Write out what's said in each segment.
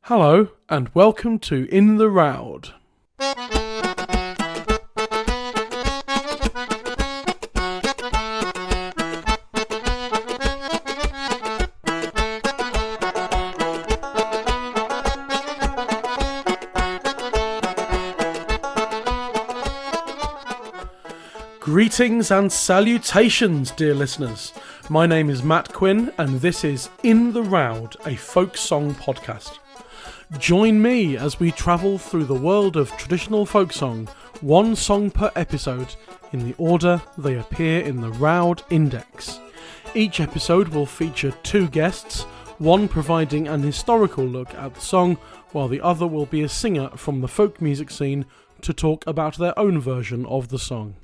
Hello, and welcome to In the Roud. Greetings and salutations, dear listeners. My name is Matt Quinn, and this is In the Roud, a folk song podcast. Join me as we travel through the world of traditional folk song, one song per episode, in the order they appear in the Roud Index. Each episode will feature two guests, one providing an historical look at the song, while the other will be a singer from the folk music scene to talk about their own version of the song.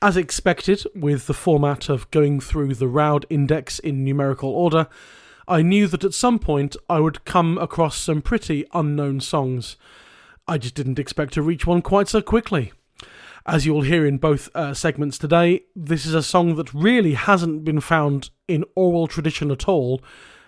As expected, with the format of going through the Roud Index in numerical order, I knew that at some point I would come across some pretty unknown songs. I just didn't expect to reach one quite so quickly. As you'll hear in both segments today, this is a song that really hasn't been found in oral tradition at all,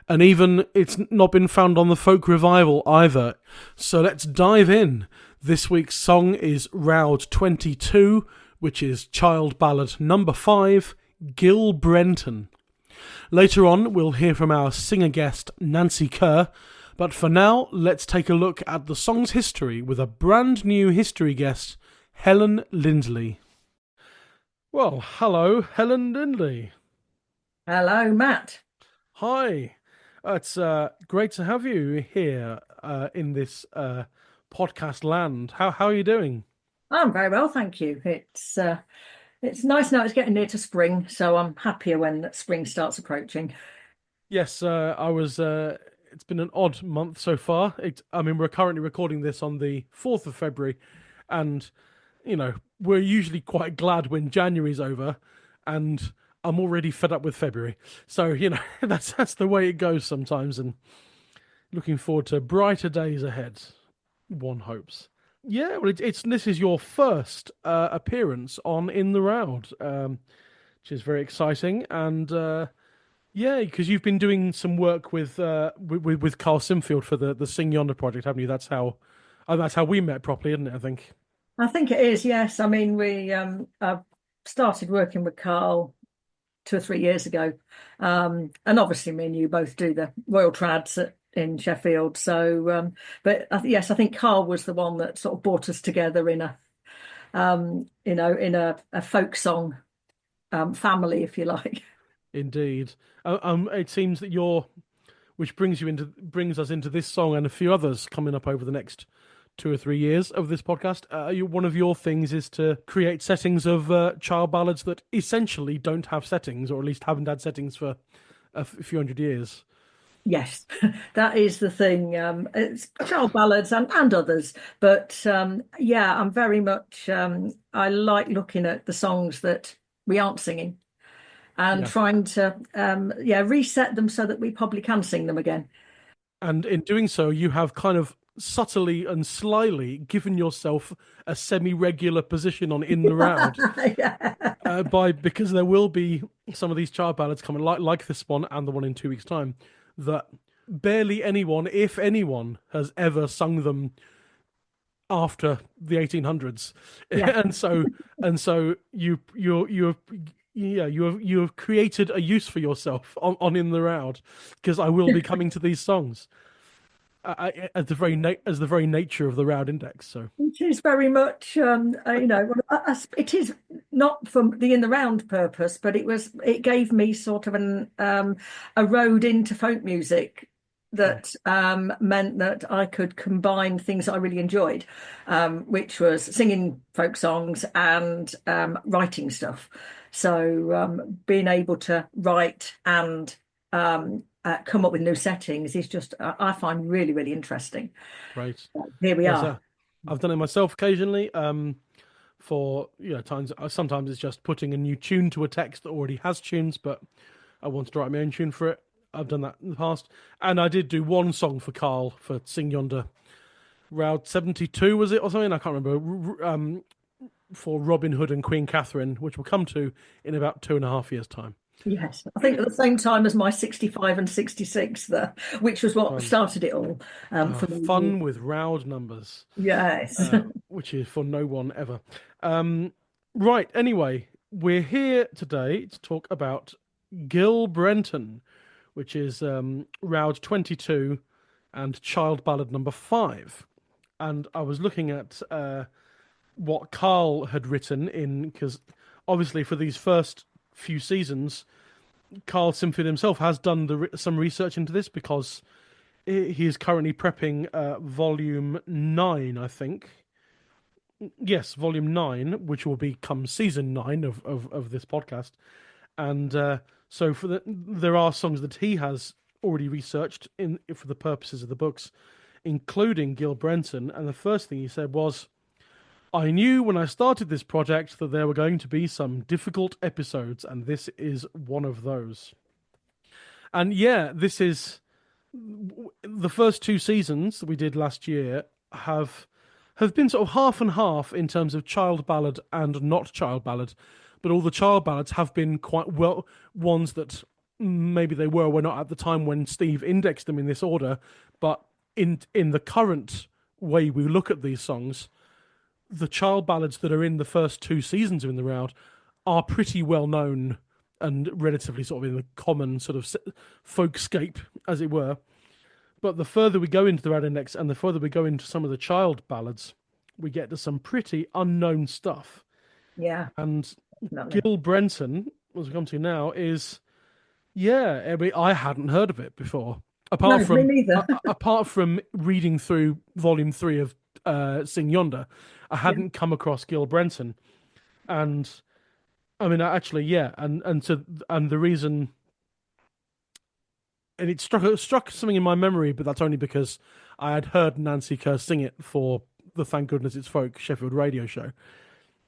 and even it's not been found on the folk revival either. So let's dive in. This week's song is Roud 22, which is Child Ballad number 5, Gil Brenton. Later on, we'll hear from our singer guest, Nancy Kerr, but for now, let's take a look at the song's history with a brand new history guest, Helen Lindley. Well, hello, Helen Lindley. Hello, Matt. Hi. It's great to have you here in this podcast land. How are you doing? I'm very well, thank you. It's nice now. It's getting near to spring, so I'm happier when spring starts approaching. Yes, I was. It's been an odd month so far. We're currently recording this on the 4th of February, and we're usually quite glad when January's over, and I'm already fed up with February. So that's the way it goes sometimes, and looking forward to brighter days ahead. One hopes. Yeah, well, this is your first appearance on In the Roud, which is very exciting, and because you've been doing some work with Carl Simfield for the Sing Yonder project, haven't you? That's how we met properly, isn't it? I think it is. Yes, I mean we started working with Carl 2 or 3 years ago, and obviously me and you both do the Royal Trads in Sheffield. So, but yes, I think Carl was the one that sort of brought us together in a folk song family, if you like. Indeed. It seems that which brings us into this song and a few others coming up over the next 2 or 3 years of this podcast. One of your things is to create settings of child ballads that essentially don't have settings, or at least haven't had settings for a few hundred years. Yes, that is the thing. It's child ballads and others, but I'm very much. I like looking at the songs that we aren't singing and trying to reset them so that we probably can sing them again. And in doing so, you have kind of subtly and slyly given yourself a semi-regular position on In the Roud. Because there will be some of these child ballads coming, like this one and the one in 2 weeks' time, that barely anyone, if anyone, has ever sung them after the 1800s. and so you have created a use for yourself on In the Roud, because I will be coming to these songs as the very nature of the Roud Index. So it is very much it is not from the In the Round purpose, but it gave me sort of a road into folk music that meant that I could combine things that I really enjoyed, which was singing folk songs and writing stuff. So being able to write and come up with new settings is just, I find really, really interesting. Right. Here we are. I've done it myself occasionally. For times, sometimes it's just putting a new tune to a text that already has tunes, but I wanted to write my own tune for it. I've done that in the past, and I did do one song for Carl for Sing Yonder, Roud 72 was it or something? I can't remember. For Robin Hood and Queen Catherine, which we'll come to in about 2.5 years' time. Yes, I think at the same time as my 65 and 66 there, which was what Fun. started it all for me. Fun with Roud numbers, Yes. which is for no one ever. Um, right, anyway, we're here today to talk about Gil Brenton, which is Roud 22 and Child Ballad number 5. And I was looking at what Carl had written in, because obviously for these first few seasons, Carl Simpson himself has done some research into this because he is currently prepping volume 9, I think. Yes, volume 9, which will become season 9 of this podcast. And so there are songs that he has already researched in for the purposes of the books, including Gil Brenton. And the first thing he said was, I knew when I started this project that there were going to be some difficult episodes, and this is one of those. And yeah, this is the first 2 seasons that we did last year have been sort of half and half in terms of child ballad and not child ballad, but all the child ballads have been quite well ones that maybe they were not at the time when Steve indexed them in this order, but in the current way we look at these songs, the child ballads that are in the first 2 seasons of In the Round are pretty well known and relatively sort of in the common sort of folkscape, as it were. But the further we go into the Round Index and the further we go into some of the child ballads, we get to some pretty unknown stuff. Yeah, And definitely. Gil Brenton, as we come to now, is I hadn't heard of it before, No, apart me from neither. apart from reading through Volume 3 of Sing Yonder. I Yeah. hadn't come across Gil Brenton, and I mean, actually, yeah, and the reason, and it struck something in my memory, but that's only because I had heard Nancy Kerr sing it for the Thank Goodness It's Folk Sheffield radio show,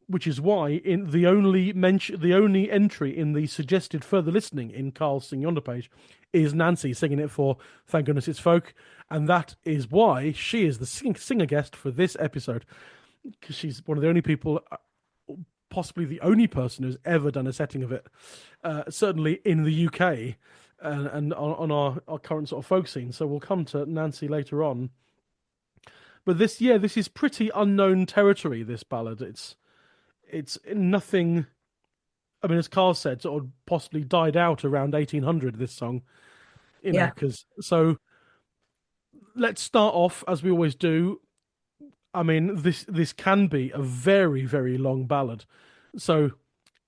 which is why in the only entry in the suggested further listening in Carl's Sing Yonder page is Nancy singing it for Thank Goodness It's Folk, and that is why she is the singer guest for this episode, because she's one of the only people, possibly the only person who's ever done a setting of it, certainly in the UK, and on our current sort of folk scene. So we'll come to Nancy later on. But this is pretty unknown territory, this ballad. It's nothing. I mean, as Carl said, sort of possibly died out around 1800. This song, Yeah. because so. Let's start off as we always do. I mean, this can be a very, very long ballad. So,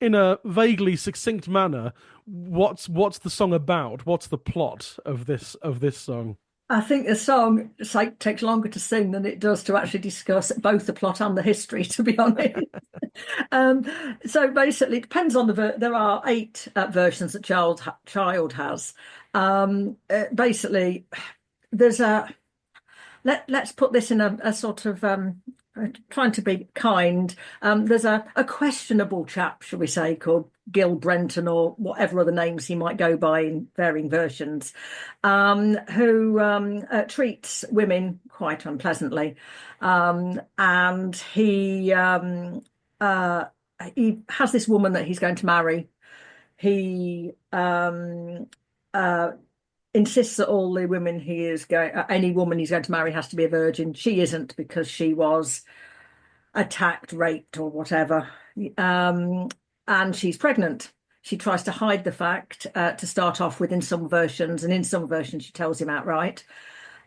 in a vaguely succinct manner, what's the song about? What's the plot of this song? I think the song takes longer to sing than it does to actually discuss both the plot and the history, to be honest. Um, so basically, it depends on there are 8 versions that child has. Basically, there's let's put this in a sort of trying to be kind. There's a questionable chap, shall we say, called Gil Brenton or whatever other names he might go by in varying versions, who treats women quite unpleasantly, and he has this woman that he's going to marry. He insists that all the women any woman he's going to marry has to be a virgin. She isn't, because she was attacked, raped, or whatever. And she's pregnant. She tries to hide the fact to start off with in some versions, and in some versions she tells him outright.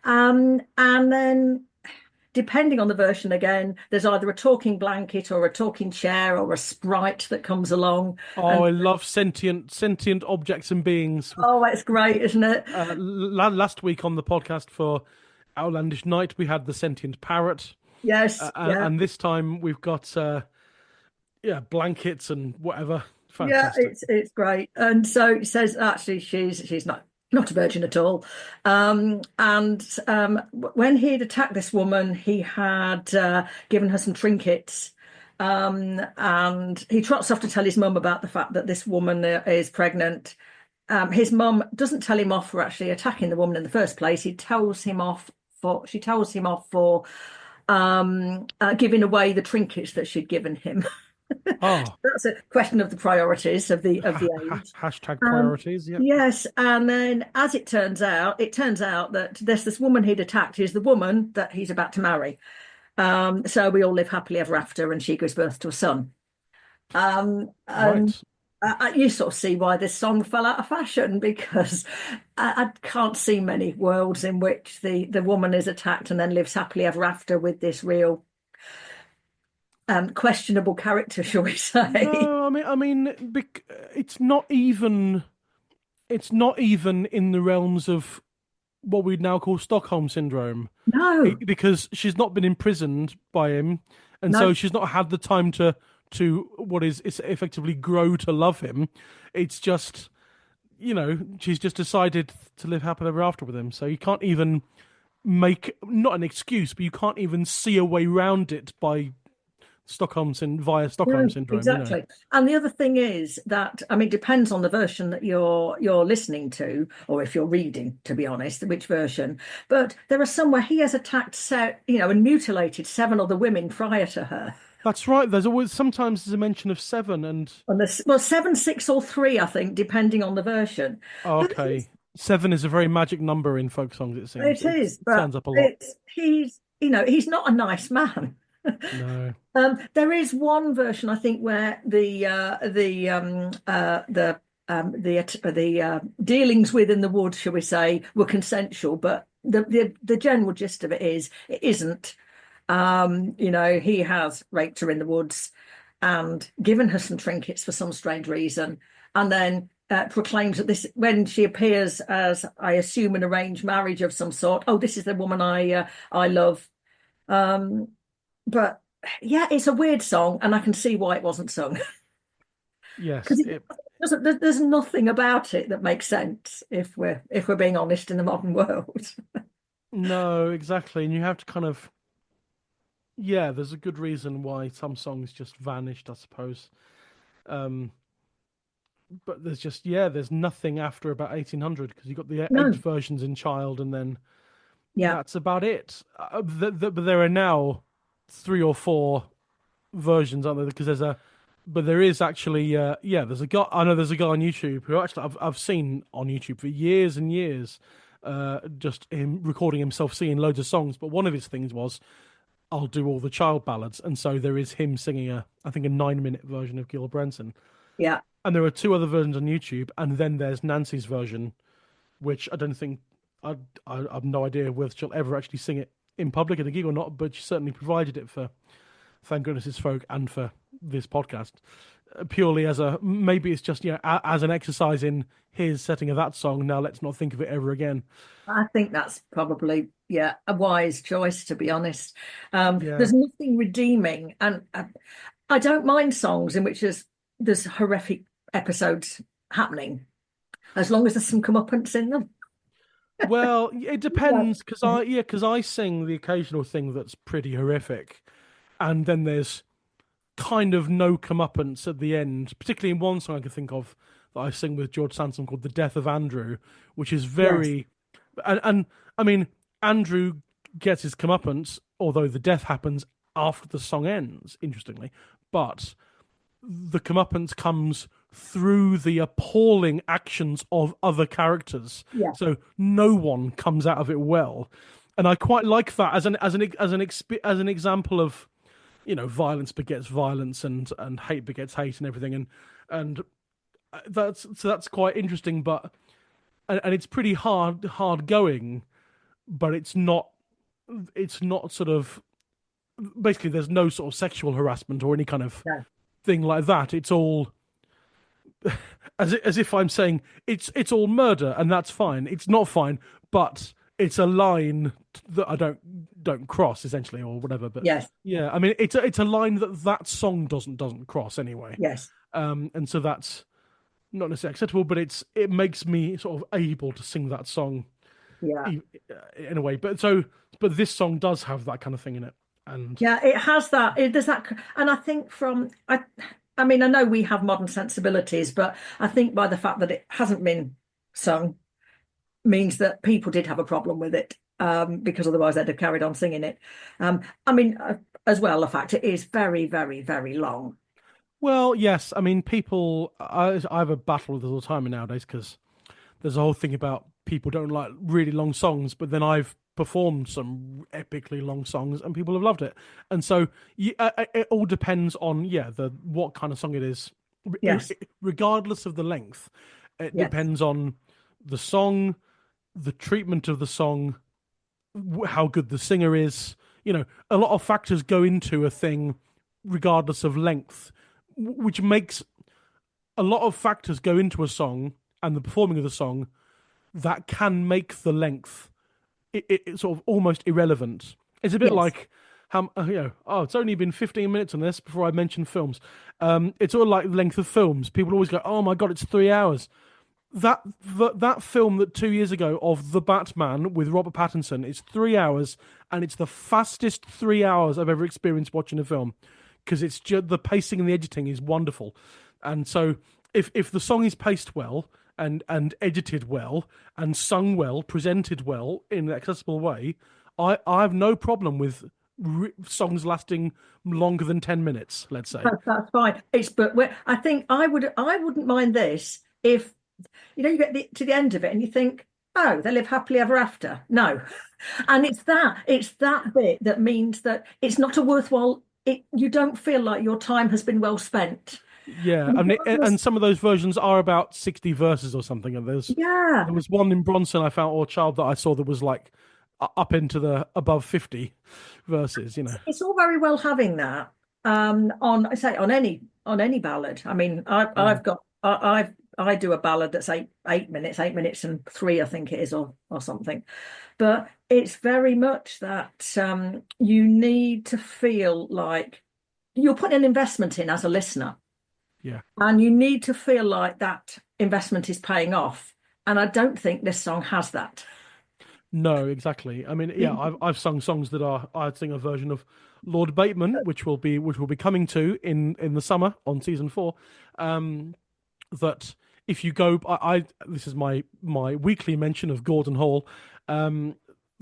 And then, depending on the version again, there's either a talking blanket or a talking chair or a sprite that comes along. Oh, And I love sentient objects and beings. oh, it's great, isn't it? Last week on the podcast for Outlandish Night, we had the sentient parrot, Yes, yeah. and this time we've got blankets and whatever. Yeah, Fantastic. it's great. And so he says actually she's not a virgin at all. When he'd attacked this woman, he had given her some trinkets. And he trots off to tell his mum about the fact that this woman is pregnant. His mum doesn't tell him off for actually attacking the woman in the first place. She tells him off for giving away the trinkets that she'd given him. Oh, That's a question of the priorities of the age. hashtag Um, priorities. Yep. yes, and then as it turns out that there's this woman he'd attacked is the woman that he's about to marry. So we all live happily ever after, and she gives birth to a son. And Right. you sort of see why this song fell out of fashion because I can't see many worlds in which the woman is attacked and then lives happily ever after with this real questionable character, shall we say? No, it's not even. It's not even in the realms of what we'd now call Stockholm syndrome, No, because she's not been imprisoned by him, and so no, she's not had the time to what is effectively grow to love him. It's just, she's just decided to live happily ever after with him. So you can't even make, not an excuse, but you can't even see a way round it by via Stockholm no, syndrome. exactly. And the other thing is that I mean, it depends on the version that you're listening to, or if you're reading, to be honest, which version. But there are some where he has attacked, and mutilated seven other women prior to her. That's right. Sometimes there's a mention of seven, and And this, well, seven, six, or three, I think, depending on the version. oh, But okay. Seven is a very magic number in folk songs, it seems. it is, It but turns up a lot. he's not a nice man. No. There is one version, I think, where the dealings within the wood, shall we say, were consensual, but the general gist of it is it isn't. He has raped her in the woods and given her some trinkets for some strange reason, and then proclaims that this, when she appears as, I assume, an arranged marriage of some sort. Oh, this is the woman I love. Um, but yeah, it's a weird song, and I can see why it wasn't sung Yes. because there's nothing about it that makes sense if we're being honest in the modern world. No, exactly. And you have to kind of, yeah, there's a good reason why some songs just vanished, I suppose. Um, but there's nothing after about 1800 because you got the eight No, versions in Child, and then yeah, that's about it. But there are now three or four versions, aren't there? But there is actually, there's a guy. I know there's a guy on YouTube who actually I've seen on YouTube for years and years, just him recording himself singing loads of songs. But one of his things was, I'll do all the child ballads, and so there is him singing I think a 9 minute version of Gil Brenton, yeah. and there are two other versions on YouTube, and then there's Nancy's version, which I don't think I have no idea whether she'll ever actually sing it in public at a gig or not, but she certainly provided it for Thank Goodness It's Folk and for this podcast, purely as a maybe it's just as an exercise in his setting of that song. Now let's not think of it ever again. I think that's probably, yeah, a wise choice, to be honest. Yeah. There's nothing redeeming, and I don't mind songs in which there's horrific episodes happening, as long as there's some comeuppance in them. Well, it Yeah. depends because I sing the occasional thing that's pretty horrific, and then there's kind of no comeuppance at the end. Particularly in one song I can think of that I sing with George Sansom called "The Death of Andrew," which is Yes. very and I mean Andrew gets his comeuppance, although the death happens after the song ends. Interestingly, but the comeuppance comes through the appalling actions of other characters. Yeah. So no one comes out of it well, and I quite like that as an example of violence begets violence, and hate begets hate, and everything, and that's quite interesting, but and it's pretty hard going, but it's not sort of basically there's no sort of sexual harassment or any kind of No. thing like that. It's all as if I'm saying it's all murder, and that's fine. It's not fine, but it's a line that I don't cross essentially, or whatever. But Yes. yeah, I mean it's a line that song doesn't cross anyway. Yes. And so that's not necessarily acceptable, but it makes me sort of able to sing that song Yeah. in a way. But this song does have that kind of thing in it, and Yeah. It has that. There's that, and I think I mean, I know we have modern sensibilities, but I think by the fact that it hasn't been sung means that people did have a problem with it, because otherwise they'd have carried on singing it. I mean, as well, the fact it is very, very, very long. Well, yes. I mean, people. I have a battle with this all the time nowadays because there's a whole thing about people don't like really long songs, but then I've performed some epically long songs and people have loved it. And so it all depends on the what kind of song it is, Yes, regardless of the length. It yes, depends on the song, the treatment of the song, how good the singer is. A lot of factors go into a thing, regardless of length, which makes a lot of factors go into a song and the performing of the song that can make the length it sort of almost irrelevant. It's a bit yes. like how oh, it's only been 15 minutes on this before I mentioned films. It's all like length of films. People always go, "Oh my god, it's 3 hours." That film that 2 years ago of The Batman with Robert Pattinson is 3 hours, and it's the fastest 3 hours I've ever experienced watching a film because it's just the pacing and the editing is wonderful, and so if the song is paced well and edited well and sung well, presented well in an accessible way, I have no problem with songs lasting longer than 10 minutes. Let's say. That's fine. I think I wouldn't mind this if you get to the end of it and you think, oh, they live happily ever after. No, and it's that bit that means that it's not a worthwhile. You don't feel like your time has been well spent. Yeah, I mean, and Regardless, some of those versions are about 60 verses or something. And yeah, there was one in Bronson I found, or Child, that I saw that was like up into the above 50 verses. it's all very well having that on I say on any ballad. I mean, Mm. I do a ballad that's 8 minutes, 8 minutes and three, I think it is, or something. But it's very much that you need to feel like you're putting an investment in as a listener, Yeah. and you need to feel like that investment is paying off. And I don't think this song has that. No, exactly. I mean, yeah, I've sung songs that are I'd sing a version of Lord Bateman, which will be coming to in the summer on season 4. Um, that if you go, I this is my weekly mention of Gordon Hall. Um,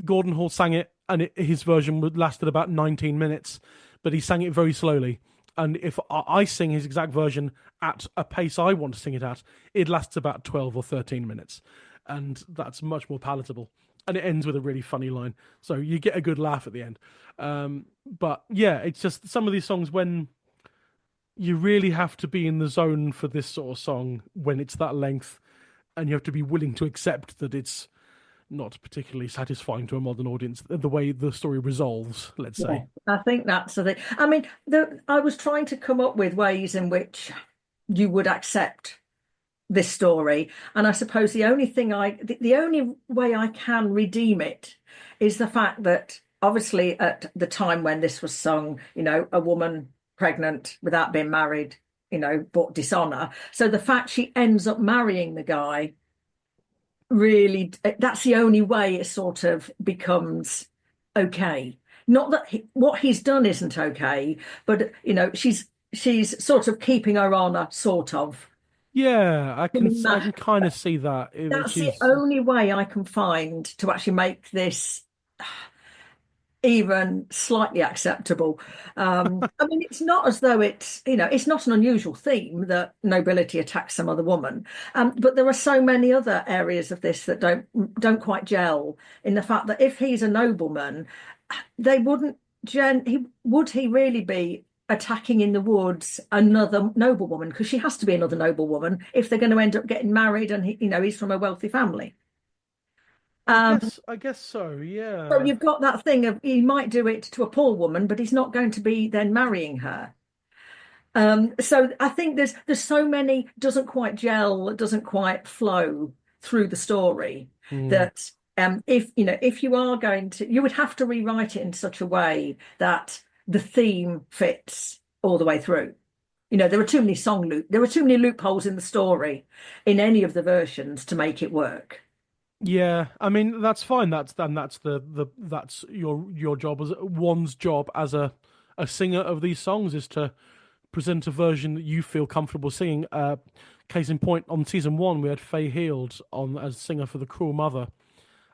Gordon Hall sang it, and his version would lasted about 19 minutes, but he sang it very slowly. And if I sing his exact version at a pace I want to sing it at, it lasts about 12 or 13 minutes, and that's much more palatable. And it ends with a really funny line, so you get a good laugh at the end. But yeah, it's just some of these songs when you really have to be in the zone for this sort of song when it's that length, and you have to be willing to accept that it's not particularly satisfying to a modern audience the way the story resolves, let's Yeah, say. I think that's the thing. I mean, I was trying to come up with ways in which you would accept this story, and I suppose the only way I can redeem it is the fact that obviously at the time when this was sung, a woman pregnant without being married, brought dishonor. So the fact she ends up marrying the guy really, that's the only way it sort of becomes okay. Not that what he's done isn't okay, but she's sort of keeping her honor, sort of. Yeah, I mean, I can kind of see that. that's the She's only way I can find to actually make this even slightly acceptable. I mean, it's not as though it's not an unusual theme that nobility attacks some other woman, but there are so many other areas of this that don't quite gel in the fact that if he's a nobleman, they wouldn't he really be attacking in the woods another noblewoman because she has to be another noblewoman if they're going to end up getting married and he's from a wealthy family. Um, I guess so. so Yeah. you've got that thing of he might do it to a poor woman, but he's not going to be then marrying her. So I think there's so many doesn't quite gel, doesn't quite flow through the story Mm. that if you are going to, you would have to rewrite it in such a way that the theme fits all the way through. There are too many there are too many loopholes in the story in any of the versions to make it work. Yeah, I mean that's fine. That's that's your job as one's job as a singer of these songs is to present a version that you feel comfortable singing. Case in point, on season 1 we had Faye Heald on as singer for the Cruel Mother,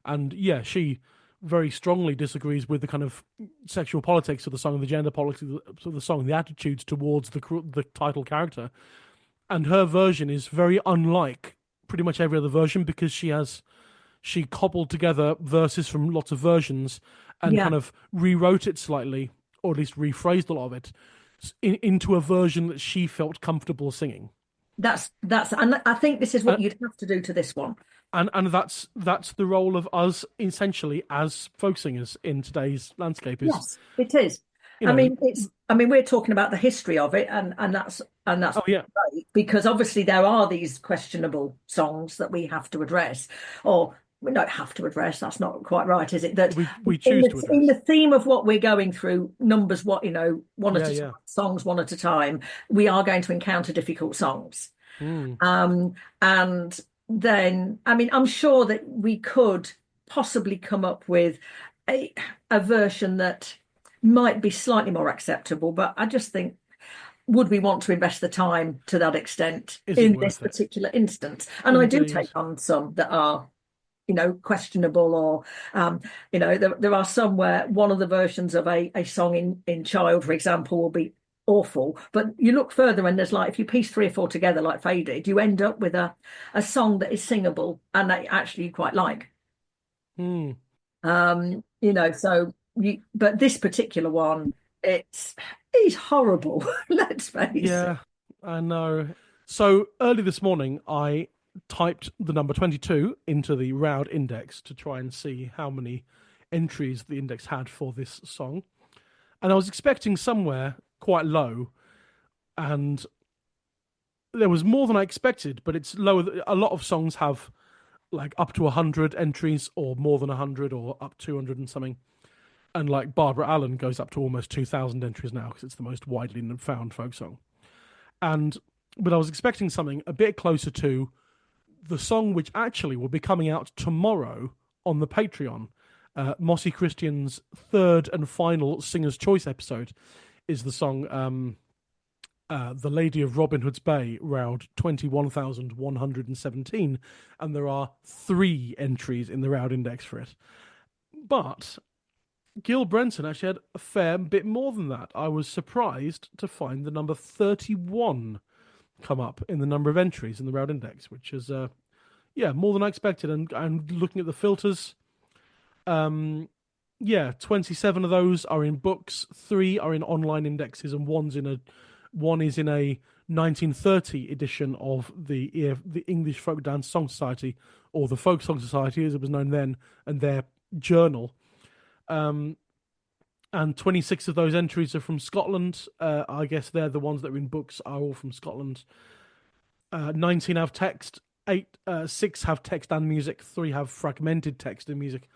and yeah, she very strongly disagrees with the kind of sexual politics of the song, the gender politics of the song, the attitudes towards the title character. And her version is very unlike pretty much every other version because she cobbled together verses from lots of versions and Yeah. kind of rewrote it slightly, or at least rephrased a lot of it into a version that she felt comfortable singing. And I think this is what And you'd have to do to this one. that's the role of us essentially as folk singers in today's landscape is, Yes, it is. you know, I mean, we're talking about the history of it, and that's oh yeah, great because obviously there are these questionable songs that we have to address, or we don't have to address. That's not quite right, is it? That we choose to in address. the theme of what we're going through, numbers, one at Yeah, a time, yeah. songs one at a time, we are going to encounter difficult songs. Mm. Um, and then, I mean, I'm sure that we could possibly come up with a, a version that might be slightly more acceptable, but I just think, would we want to invest the time to that extent Is it in this worth it? particular instance? And I do Indeed. take on some that are, questionable, or there are some where one of the versions of a song in Child, for example, will be awful, but you look further and there's like, if you piece three or four together like Faded, you end up with a song that is singable and that actually you quite like. Mm. So but this particular one, it's horrible. Let's face it. Yeah, I know. So early this morning, I typed the number 22 into the Roud index to try and see how many entries the index had for this song. And I was expecting somewhere quite low, and there was more than I expected, but it's lower. A lot of songs have like up to 100 entries or more than 100 or up 200 and something. And like Barbara Allen goes up to almost 2,000 entries now because it's the most widely found folk song. But I was expecting something a bit closer to the song, which actually will be coming out tomorrow on the Patreon. Mossy Christian's third and final Singer's Choice episode is the song The Lady of Robin Hood's Bay, Roud 21,117, and there are 3 entries in the Roud index for it. But Gil Brenton actually had a fair bit more than that. I was surprised to find the number 31 come up in the number of entries in the Roud index, which is more than I expected. And looking at the filters, 27 of those are in books, 3 are in online indexes, and one is in a 1930 edition of the English Folk Dance Song Society, or the Folk Song Society as it was known then, and their journal. And 26 of those entries are from Scotland. I guess they're the ones that are in books are all from Scotland. 19 have text, 6 have text and music, 3 have fragmented text and music.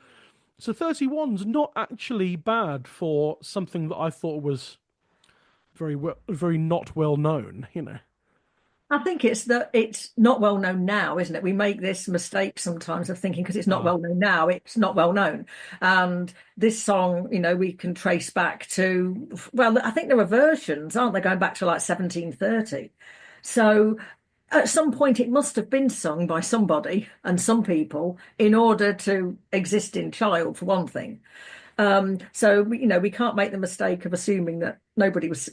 So 31's not actually bad for something that I thought was very not well known, I think it's not well known now, isn't it? We make this mistake sometimes of thinking because it's not well known now, it's not well known. And this song, we can trace back to, well, I think there are versions, aren't they, going back to like 1730. So at some point it must have been sung by somebody and some people in order to exist in Child, for one thing. So we can't make the mistake of assuming that nobody was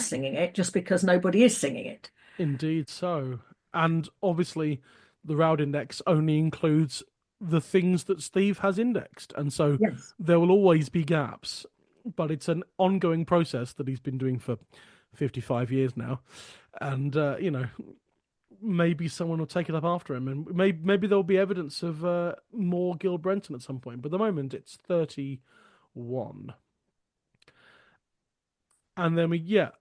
singing it just because nobody is singing it. Indeed so. And obviously, the Roud index only includes the things that Steve has indexed. And so Yes. there will always be gaps, but it's an ongoing process that he's been doing for 55 years now. And, maybe someone will take it up after him. And maybe there'll be evidence of more Gil Brenton at some point. But at the moment, it's 31. And then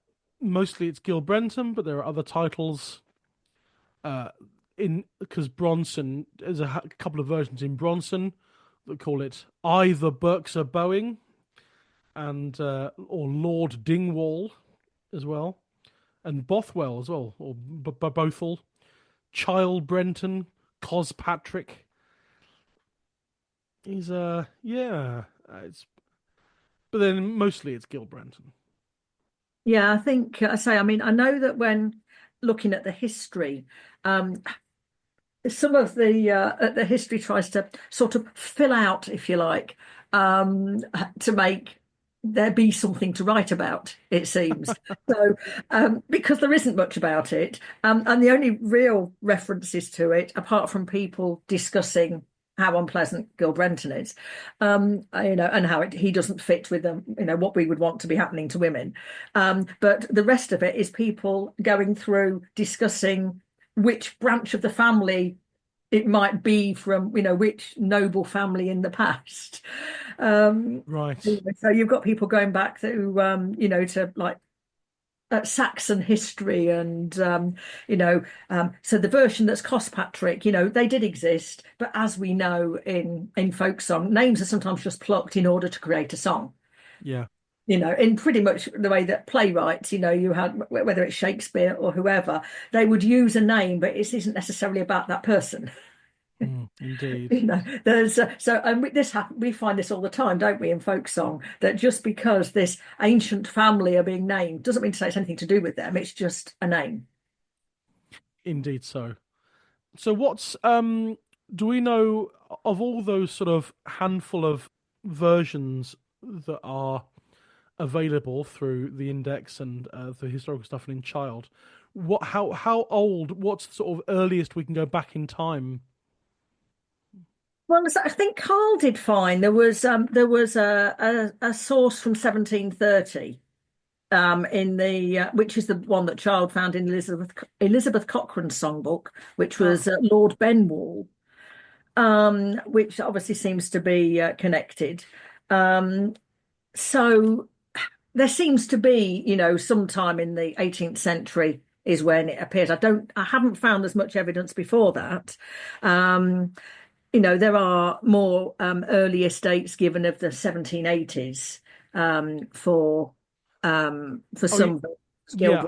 mostly it's Gil Brenton, but there are other titles because Bronson, there's a couple of versions in Bronson that call it either Berkshire Bowing and or Lord Dingwall as well, and Bothwell as well, or Bothwell, Child Brenton, Cospatrick. He's it's but then mostly it's Gil Brenton. Yeah, I mean, I know that when looking at the history, some of the history tries to sort of fill out, if you like, um, to make there be something to write about, it seems. So, because there isn't much about it, and the only real references to it, apart from people discussing how unpleasant Gil Brenton is, and how he doesn't fit with them, what we would want to be happening to women. But the rest of it is people going through discussing which branch of the family it might be from, which noble family in the past. Right. So you've got people going back to, to like Saxon history and, so the version that's Cospatrick, they did exist, but as we know in folk song, names are sometimes just plucked in order to create a song. Yeah. In pretty much the way that playwrights, you had, whether it's Shakespeare or whoever, they would use a name, but it isn't necessarily about that person. Indeed. There's and we find this all the time, don't we, in folk song, that just because this ancient family are being named doesn't mean to say it's anything to do with them. It's just a name. Indeed so. So what's do we know of all those sort of handful of versions that are available through the index and the historical stuff and in Child? How old? What's the sort of earliest we can go back in time? Well, I think Carl did fine. There was a source from 1730 in the which is the one that Child found in Elizabeth Cochrane's songbook, which was Lord Benwall, which obviously seems to be connected. So there seems to be, sometime in the 18th century is when it appears. I haven't found as much evidence before that. There are more earlier dates given of the 1780s for Oh, some Gil yeah.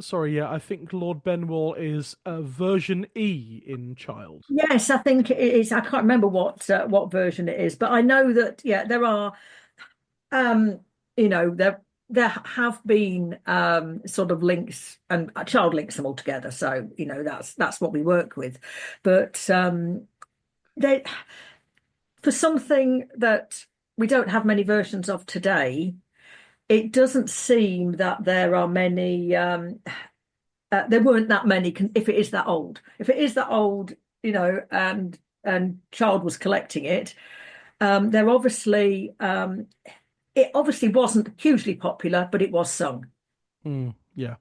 Sorry, yeah. I think Lord Benwall is version E in Child. Yes, I think it is. I can't remember what version it is, but I know that there are there have been sort of links, and a Child links them all together. So that's what we work with, but they for something that we don't have many versions of today, it doesn't seem that there are many. There weren't that many. If it is that old, and Child was collecting it, they're obviously. It obviously wasn't hugely popular, but it was sung. Yeah.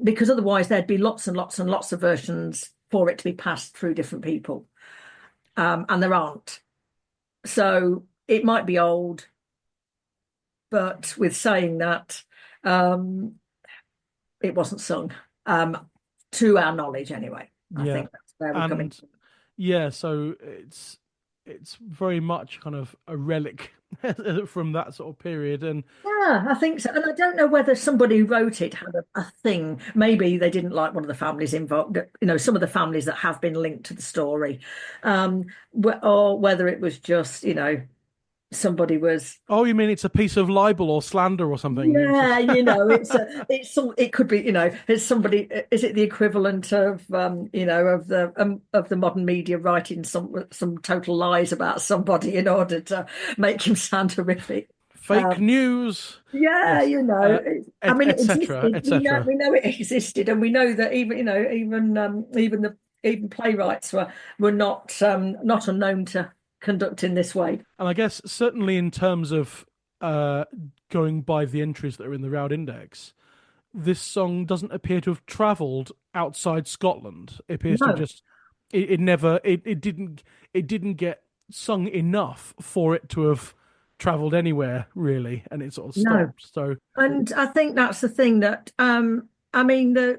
Because otherwise there'd be lots and lots and lots of versions for it to be passed through different people. And there aren't. So it might be old, but with saying that, it wasn't sung, to our knowledge anyway. I Yeah. think that's where we're coming And from. yeah, so it's very much kind of a relic from that sort of period. And Yeah, I think so. And I don't know whether somebody who wrote it had a thing. Maybe they didn't like one of the families involved, some of the families that have been linked to the story, or whether it was just, somebody was. oh, you mean it's a piece of libel or slander or something? It's Yeah, just it could be, it's somebody. Is it the equivalent of, of the modern media writing some total lies about somebody in order to make him sound horrific? fake news. Yeah, Yes. I mean, it Etc. existed. etc. We know it existed, and we know that even playwrights were not unknown to conduct in this way. And I guess certainly in terms of uh, going by the entries that are in the Roud Index, this song doesn't appear to have travelled outside Scotland. It appears to have No, just it never it didn't get sung enough for it to have travelled anywhere really, and it sort of no, stopped. So and I think that's the thing that I mean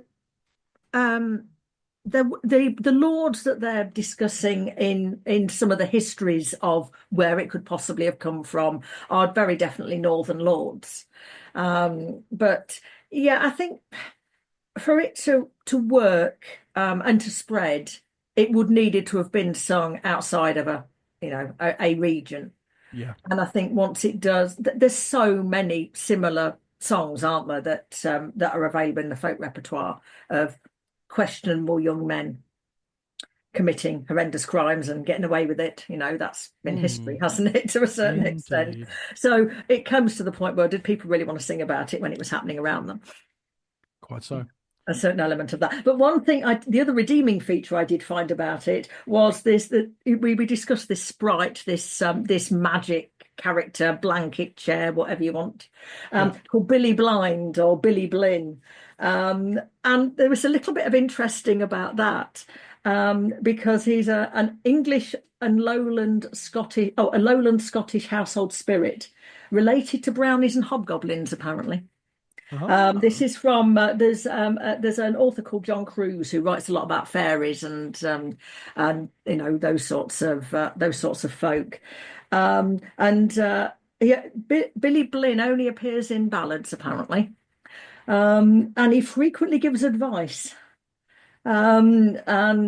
um, the lords that they're discussing in some of the histories of where it could possibly have come from are very definitely northern lords. But yeah, I think for it to work and to spread, it would needed to have been sung outside of a region. yeah, And I think once it does, there's so many similar songs, aren't there, that are available in the folk repertoire of questionable young men. committing horrendous crimes and getting away with it. That's been history, Hmm. hasn't it, to a certain extent? Indeed. So it comes to the point where did people really want to sing about it when it was happening around them? Quite so. A certain element of that. But one thing, the other redeeming feature I did find about it was this: that we discussed this sprite, this magic character, blanket chair, whatever you want, Yeah. called Billy Blind or Billy Blin. And there was a little bit of interesting about that, because he's an English and a lowland Scottish household spirit related to brownies and hobgoblins, apparently. This Ah. is from there's an author called John Cruise who writes a lot about fairies and those sorts of folk. And yeah, Billy Blin only appears in ballads apparently, and he frequently gives advice and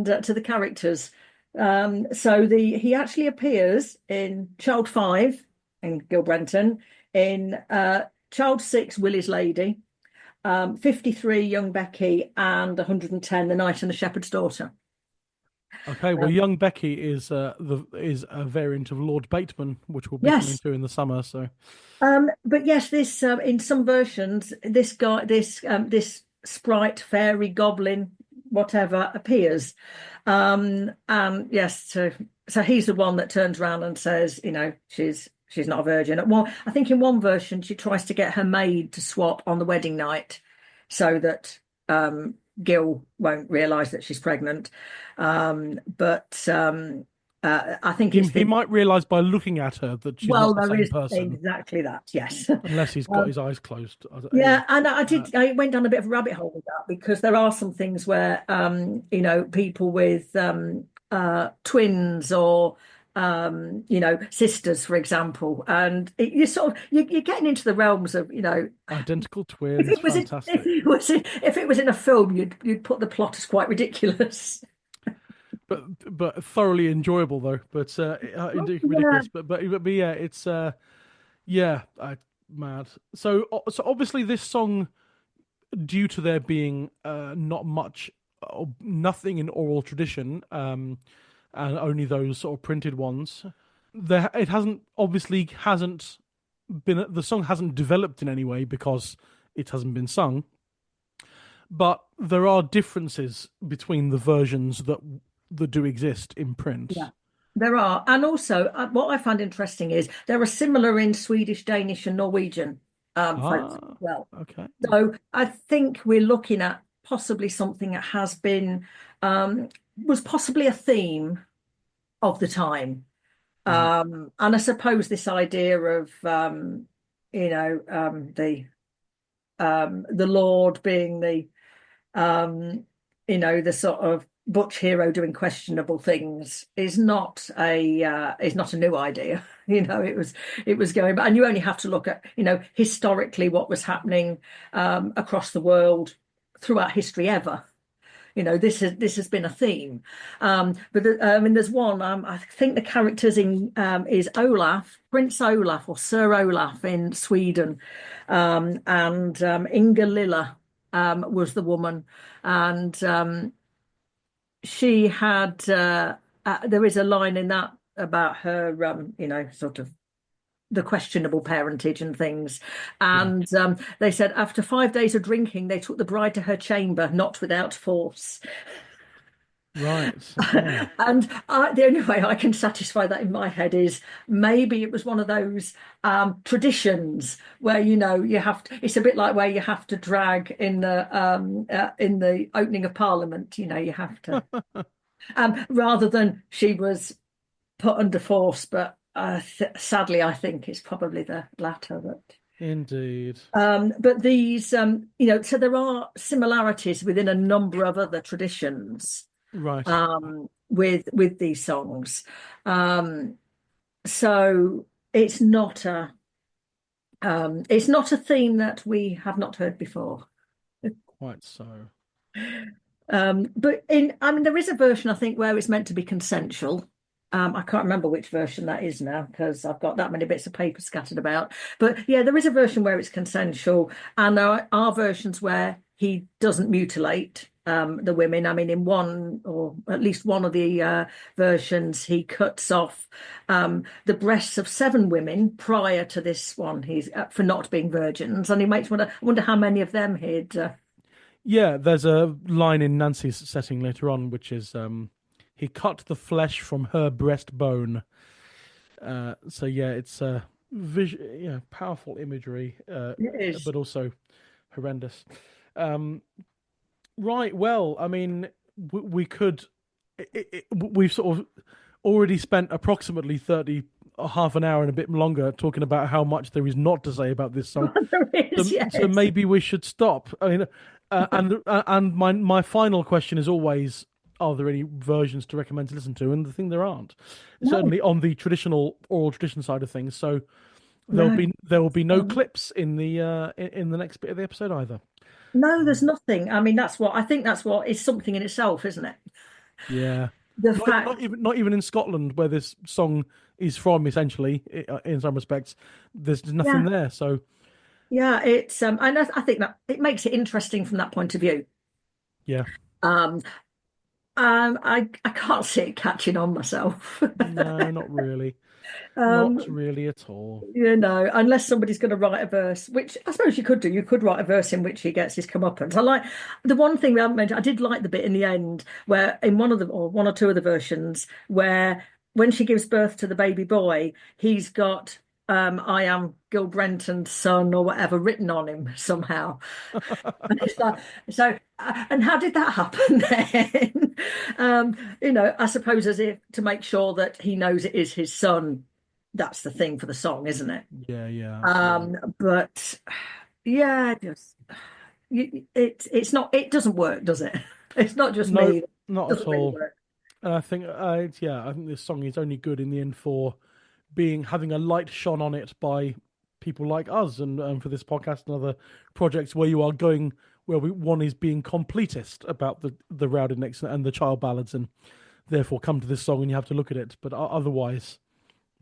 to the characters. So the he actually appears in Child 5 in Gil Brenton, in Child 6 Willie's Lady, 53 Young Becky, and 110 The Knight and the Shepherd's Daughter. Okay. Well, Um, young Becky is a variant of Lord Bateman, which we'll be coming yes, to in the summer. So but yes, this in some versions, this sprite, fairy, goblin, whatever appears, and yes, so he's the one that turns around and says, she's not a virgin. Well, I think in one version she tries to get her maid to swap on the wedding night, so that Gil won't realise that she's pregnant. But I think it's he the might realise by looking at her that she's well, not the there same is person, exactly that. Yes. unless he's got Um, his eyes closed. yeah, and Uh, I went down a bit of a rabbit hole with that because there are some things where, people with twins or, sisters, for example, and you're getting into the realms of, identical if twins, it was fantastic. if it was in a film, you'd put the plot as quite ridiculous. But thoroughly enjoyable though. But indeed Yeah, ridiculous. But yeah, it's yeah, mad. So obviously this song, due to there being not much or nothing in oral tradition, and only those sort of printed ones, there it hasn't been the song hasn't developed in any way because it hasn't been sung. But there are differences between the versions that do exist in yeah. print. There are, and also what I find interesting is there are similar in Swedish, Danish, and Norwegian folks as Ah, well. okay. So I think we're looking at possibly something that has been was possibly a theme of the time. Right. And I suppose this idea of the Lord being um, the sort of butch hero doing questionable things is not a new idea. It was going, and you only have to look at historically what was happening across the world throughout history ever. This has been a theme. I mean, there's one. I think the characters in is Olaf, Prince Olaf, or Sir Olaf in Sweden, and Inga Lilla was the woman, and she had. There is a line in that about her, sort of the questionable parentage and things. Yeah. And they said after 5 days of drinking, they took the bride to her chamber, not without force. Right. Okay. And the only way I can satisfy that in my head is maybe it was one of those traditions where you have to. It's a bit like where you have to drag in the opening of Parliament. You have to rather than she was put under force. But sadly, I think it's probably the latter. Indeed. But these, so there are similarities within a number of other traditions Right. with these songs. So it's not a theme that we have not heard before. Quite so. But I mean, there is a version I think where it's meant to be consensual. I can't remember which version that is now because I've got that many bits of paper scattered about. But yeah, there is a version where it's consensual, and there are versions where he doesn't mutilate. the women. I mean, in one or at least one of the versions, he cuts off the breasts of 7 women prior to this one. He's for not being virgins, and he makes wonder. I wonder how many of them he'd. Yeah, there's a line in Nancy's setting later on, which is he cut the flesh from her breastbone. So yeah, it's powerful imagery, It is. but also horrendous. Um, right. Well, I mean, we could. We've sort of already spent approximately 30, half an hour and a bit longer talking about how much there is not to say about this song. There is, So yes. maybe we should stop. I mean, and my final question is always: are there any versions to recommend to listen to? And the thing there aren't. No, Certainly on the traditional oral tradition side of things. So no. there will be no Um, clips in the next bit of the episode either. no, there's nothing. I mean, I think that's what is something in itself, isn't it? Yeah, The not fact, even in Scotland where this song is from. Essentially, in some respects, there's nothing yeah, there. So yeah, it's I think that it makes it interesting from that point of view. yeah, Um, I can't see it catching on myself. no, not really, not Um, really at all. unless somebody's going to write a verse, which I suppose you could do. You could write a verse in which he gets his comeuppance. I like the one thing we haven't mentioned. I did like the bit in the end where, in one of the or one or two of the versions, where when she gives birth to the baby boy, he's got "I am Gil Brenton's son" or whatever written on him somehow. And it's like, so, and how did that happen then? I suppose as if to make sure that he knows it is his son. That's the thing for the song, isn't it? Yeah, yeah, absolutely. But yeah, just it's not. It doesn't work, does it? It's not just No, me. It not at doesn't really all. work. And I think, I think this song is only good in the end for being having a light shone on it by people like us, and for this podcast and other projects where you are going, one is being completist about the Rowdinecks and the child ballads, and therefore come to this song and you have to look at it. But otherwise,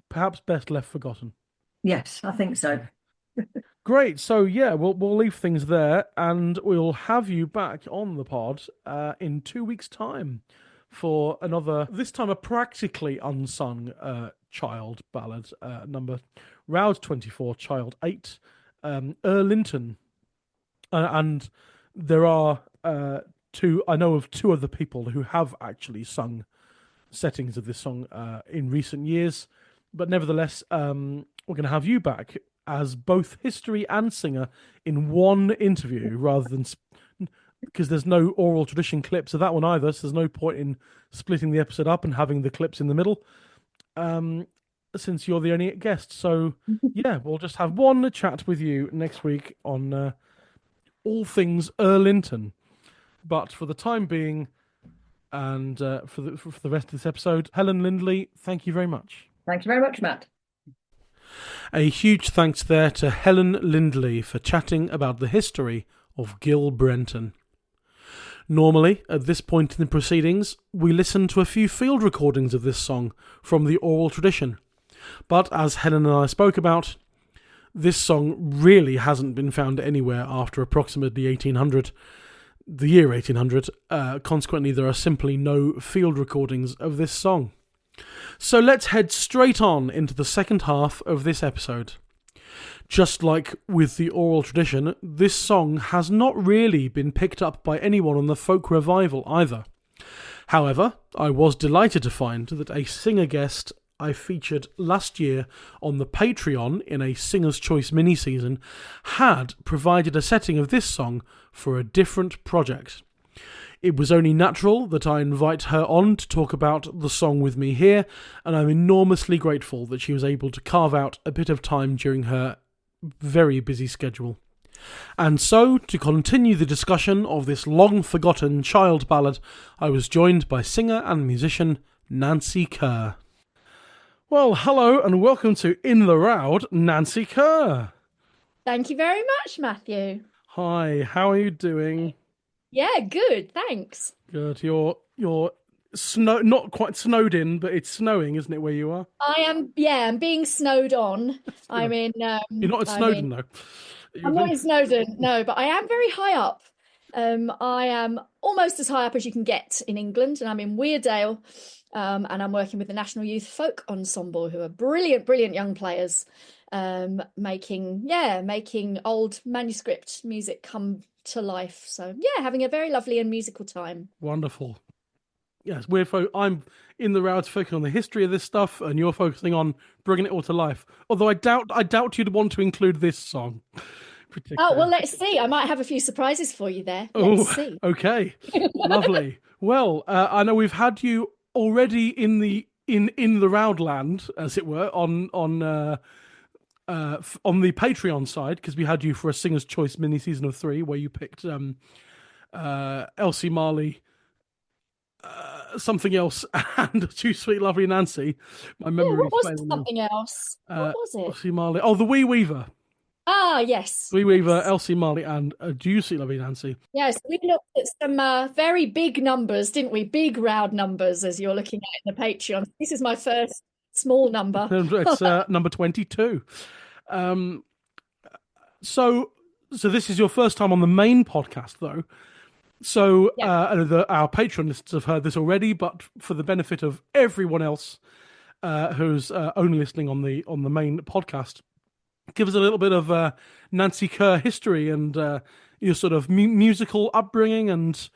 perhaps best left forgotten. Yes, I think so. Great. So yeah, we'll leave things there, and we'll have you back on the pod in 2 weeks' time for another, this time a practically unsung child ballad number, Roud 24, Child 8, Linton, and there are two. I know of two other people who have actually sung settings of this song in recent years, but nevertheless, we're going to have you back as both history and singer in one interview rather than because there's no oral tradition clips of that one either, so there's no point in splitting the episode up and having the clips in the middle, since you're the only guest. So yeah, we'll just have one chat with you next week on all things Linton. But for the time being, and for the rest of this episode, Helen Lindley, thank you very much. Thank you very much, Matt. A huge thanks there to Helen Lindley for chatting about the history of Gil Brenton. Normally, at this point in the proceedings, we listen to a few field recordings of this song from the oral tradition. But as Helen and I spoke about, this song really hasn't been found anywhere after approximately 1800, the year 1800. Consequently, there are simply no field recordings of this song. So let's head straight on into the second half of this episode. Just like with the oral tradition, this song has not really been picked up by anyone on the folk revival either. However, I was delighted to find that a singer guest I featured last year on the Patreon in a Singer's Choice mini-season had provided a setting of this song for a different project. It was only natural that I invite her on to talk about the song with me here, and I'm enormously grateful that she was able to carve out a bit of time during her very busy schedule. And so, to continue the discussion of this long-forgotten child ballad, I was joined by singer and musician Nancy Kerr. Well, hello and welcome to In the Roud, Nancy Kerr. Thank you very much, Matthew. Hi, how are you doing? Yeah, good, thanks. Good. You're not quite snowed in, but it's snowing, isn't it, where you are? I'm being snowed on. You're I'm in not at Snowdon, though. I'm not in Snowdon, no, but I am very high up I am almost as high up as you can get in England, and I'm in Weardale, and I'm working with the National Youth Folk Ensemble, who are brilliant, brilliant young players, making old manuscript music come to life. So yeah, having a very lovely and musical time. Wonderful. Yes, I'm in the Roud's focusing on the history of this stuff, and you're focusing on bringing it all to life. Although I doubt you'd want to include this song. Oh, well, let's see. I might have a few surprises for you there. Oh, Let's see. okay, lovely. Well, I know we've had you already in the Roud land, as it were, on the Patreon side, because we had you for a Singer's Choice mini season of 3, where you picked Elsie Marley, something else, and Too Sweet Lovely Nancy. My memory what was failing something else? What was it? Elsie Marley. Oh, the Wee Weaver. Ah, yes. Wee Weaver, Elsie Marley, and Too Sweet Lovely Nancy. Yes, we looked at some very big numbers, didn't we? Big Roud numbers, as you're looking at in the Patreon. This is my first small number. It's number 22. So this is your first time on the main podcast, though. So our Patreon listeners have heard this already, but for the benefit of everyone else who's only listening on the main podcast, give us a little bit of Nancy Kerr history and your sort of musical upbringing and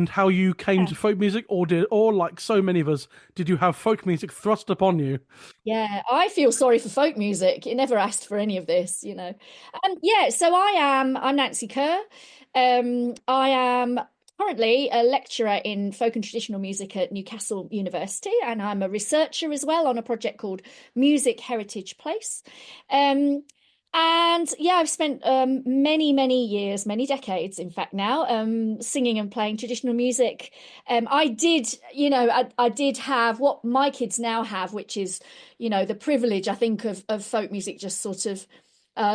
how you came to folk music, or like so many of us, did you have folk music thrust upon you? Yeah, I feel sorry for folk music. It never asked for any of this, you know. So I'm Nancy Kerr. I am currently a lecturer in folk and traditional music at Newcastle University, and I'm a researcher as well on a project called Music Heritage Place. And yeah, I've spent many years, many decades, in fact, now singing and playing traditional music. I did have what my kids now have, which is, the privilege, I think, of folk music just sort of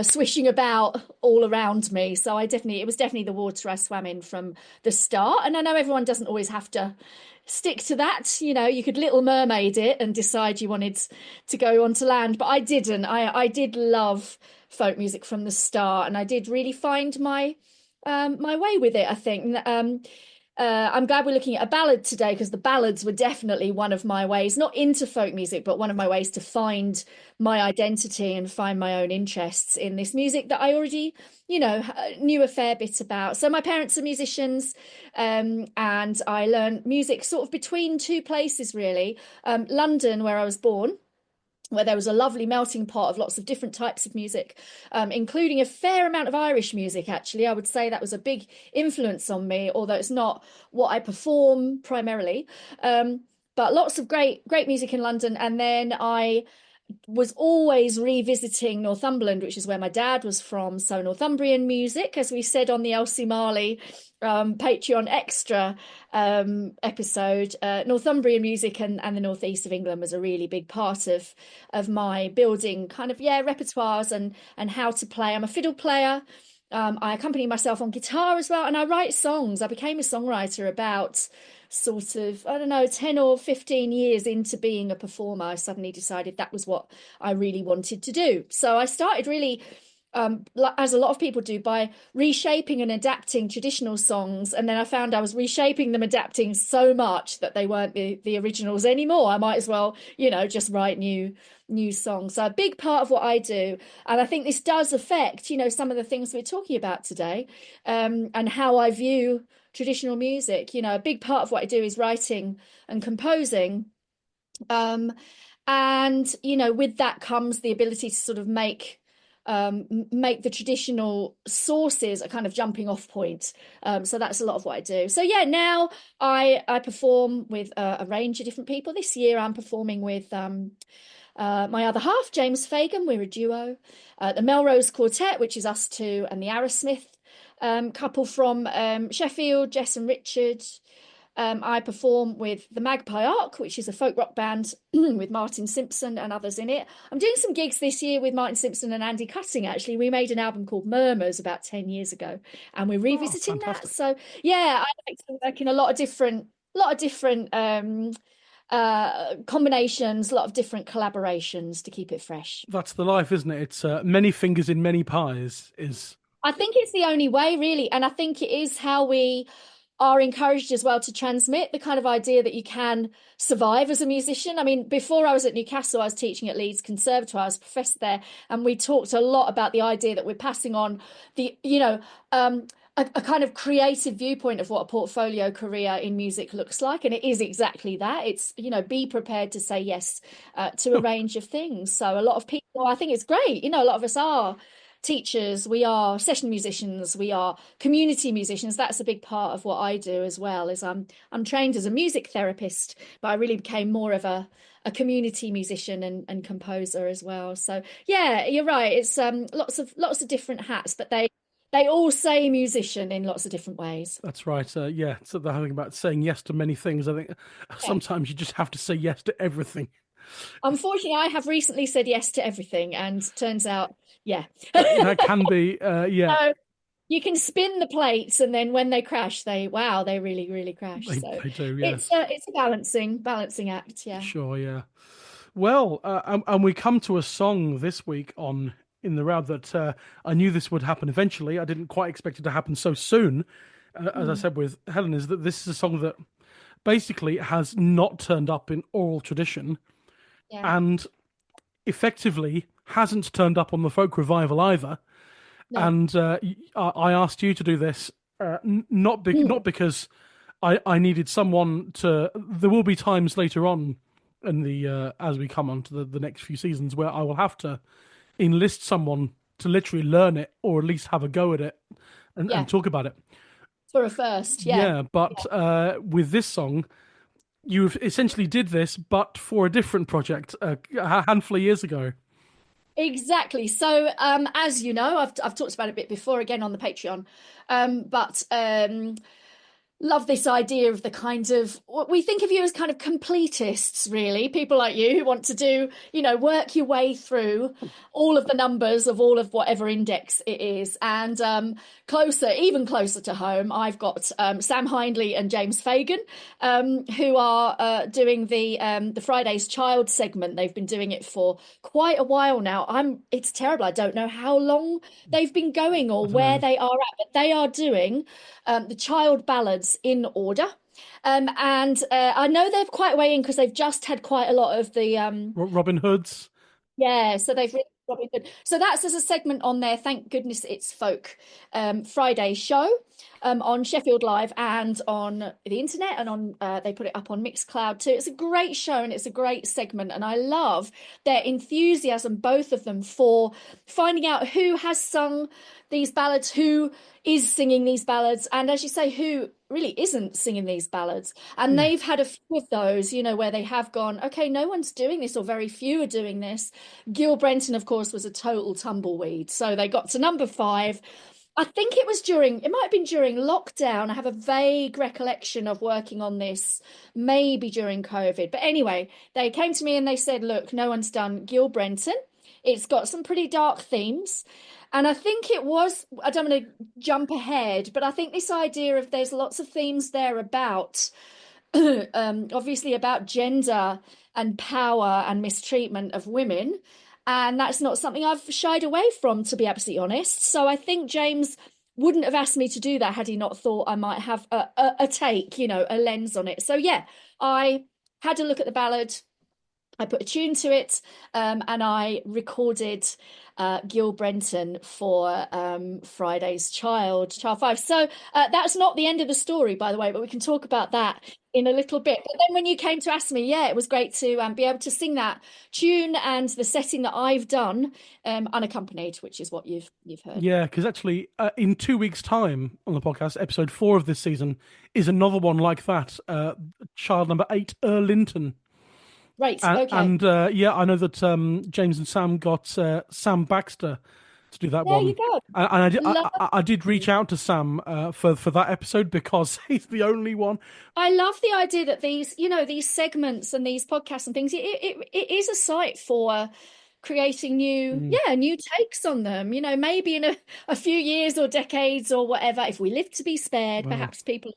swishing about all around me. So it was definitely the water I swam in from the start. And I know everyone doesn't always have to stick to that. You could Little Mermaid it and decide you wanted to go onto land, but I didn't. I did love folk music from the start, and I did really find my way with it, I think. I'm glad we're looking at a ballad today, because the ballads were definitely one of my ways, not into folk music, but one of my ways to find my identity and find my own interests in this music that I already, knew a fair bit about. So my parents are musicians, and I learned music sort of between two places, really. London, where I was born, where there was a lovely melting pot of lots of different types of music, including a fair amount of Irish music, actually. I would say that was a big influence on me, although it's not what I perform primarily. But lots of great music in London. And then I was always revisiting Northumberland, which is where my dad was from. So Northumbrian music, as we said on the Elsie Marley Patreon extra episode, Northumbrian music and the northeast of England was a really big part of my building kind of repertoires and how to play. I'm a fiddle player. I accompany myself on guitar as well, and I write songs. I became a songwriter about sort of, 10 or 15 years into being a performer. I suddenly decided that was what I really wanted to do. So I started really, as a lot of people do, by reshaping and adapting traditional songs. And then I found I was reshaping them, adapting so much that they weren't the originals anymore. I might as well, just write new songs. So a big part of what I do, and I think this does affect, some of the things we're talking about today, and how I view traditional music. A big part of what I do is writing and composing. And, with that comes the ability to sort of make the traditional sources a kind of jumping off point. So that's a lot of what I do. So now I perform with a range of different people. This year I'm performing with my other half, James Fagan. We're a duo. The Melrose Quartet, which is us two, and the Arrowsmith couple from Sheffield, Jess and Richard. I perform with the Magpie Ark, which is a folk rock band with Martin Simpson and others in it. I'm doing some gigs this year with Martin Simpson and Andy Cutting, actually. We made an album called Murmurs about 10 years ago, and we're revisiting that. So I like to work in a lot of different combinations, a lot of different collaborations to keep it fresh. That's the life, isn't it? It's many fingers in many pies is I think it's the only way, really. And I think it is how we are encouraged as well to transmit the kind of idea that you can survive as a musician. I mean, before I was at Newcastle, I was teaching at Leeds Conservatoire. I was a professor there, and we talked a lot about the idea that we're passing on the, a kind of creative viewpoint of what a portfolio career in music looks like. And it is exactly that. It's, be prepared to say yes to a range of things. So a lot of people, I think it's great. A lot of us are teachers, we are session musicians, we are community musicians. That's a big part of what I do as well. Is I'm trained as a music therapist, but I really became more of a community musician and composer as well. So yeah, you're right. It's lots of different hats, but they all say musician in lots of different ways. That's right. Yeah. So the thing about saying yes to many things, I think sometimes you just have to say yes to everything. Unfortunately, I have recently said yes to everything, and turns out, yeah, that can be, yeah. So you can spin the plates, and then when they crash, they really, really crash. They do, yes. It's a balancing act, yeah. Sure, yeah. Well, and we come to a song this week on In the Roud that I knew this would happen eventually. I didn't quite expect it to happen so soon. As I said with Helen, is that this is a song that basically has not turned up in oral tradition. Yeah. And effectively hasn't turned up on the folk revival either. No. And I asked you to do this, not because I needed someone to. There will be times later on in the as we come on to the next few seasons where I will have to enlist someone to literally learn it or at least have a go at it and talk about it. For a first, yeah. Yeah, but with this song, you essentially did this, but for a different project a handful of years ago. Exactly. So, as you know, I've talked about it a bit before, again on the Patreon, but love this idea of the kind of what we think of you as kind of completists, really. People like you who want to do, work your way through all of the numbers of all of whatever index it is. And even closer to home, I've got Sam Hindley and James Fagan, who are doing the Friday's Child segment. They've been doing it for quite a while now. It's terrible. I don't know how long they've been going or where they are at, but they are doing the child ballads in order. And I know they're quite a way in because they've just had quite a lot of the Robin Hoods. Yeah, so they've written Robin Hood. So that's as a segment on their Thank Goodness It's Folk Friday show on Sheffield Live and on the internet, and on they put it up on Mixcloud too. It's a great show and it's a great segment, and I love their enthusiasm, both of them, for finding out who has sung these ballads, who is singing these ballads, and as you say, who really isn't singing these ballads. And they've had a few of those, where they have gone, okay, no one's doing this, or very few are doing this. Gil Brenton, of course, was a total tumbleweed. So they got to number 5. I think it might have been during lockdown. I have a vague recollection of working on this, maybe during COVID. But anyway, they came to me and they said, look, no one's done Gil Brenton. It's got some pretty dark themes. And I think it was, I don't want to jump ahead, but I think this idea of there's lots of themes there about, obviously about gender and power and mistreatment of women. And that's not something I've shied away from, to be absolutely honest. So I think James wouldn't have asked me to do that had he not thought I might have a take, a lens on it. So yeah, I had a look at the ballad. I put a tune to it, and I recorded Gil Brenton for Friday's Child 5. So that's not the end of the story, by the way, but we can talk about that in a little bit. But then when you came to ask me, yeah, it was great to be able to sing that tune and the setting that I've done unaccompanied, which is what you've heard. Yeah, because actually in 2 weeks' time on the podcast, episode 4 of this season is another one like that, child number 8, Linton. Right, okay. And yeah, I know that James and Sam got Sam Baxter to do that one. There you go. And I did reach out to Sam for that episode because he's the only one. I love the idea that these segments and these podcasts and things, it is a site for creating new takes on them. Maybe in a few years or decades or whatever, if we live to be spared, perhaps people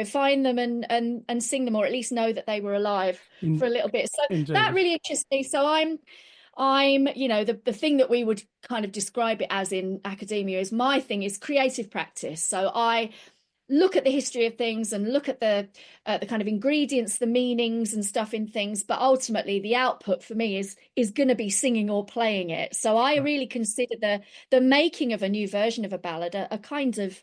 find them and sing them, or at least know that they were alive for a little bit. So Indeed. That really interests me. So I'm, the thing that we would kind of describe it as in academia is my thing is creative practice. So I look at the history of things and look at the kind of ingredients, the meanings and stuff in things, but ultimately the output for me is going to be singing or playing it. So I really consider the making of a new version of a ballad a kind of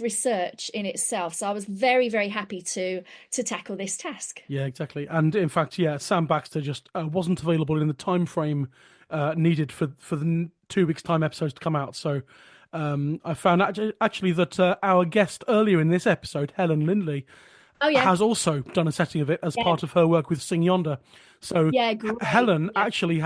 research in itself. So I was very, very happy to tackle this task. Yeah, exactly. And in fact, Sam Baxter just wasn't available in the time frame needed for the 2 weeks time episodes to come out. So I found actually that our guest earlier in this episode, Helen Lindley, has also done a setting of it as part of her work with Sing Yonder. So Helen actually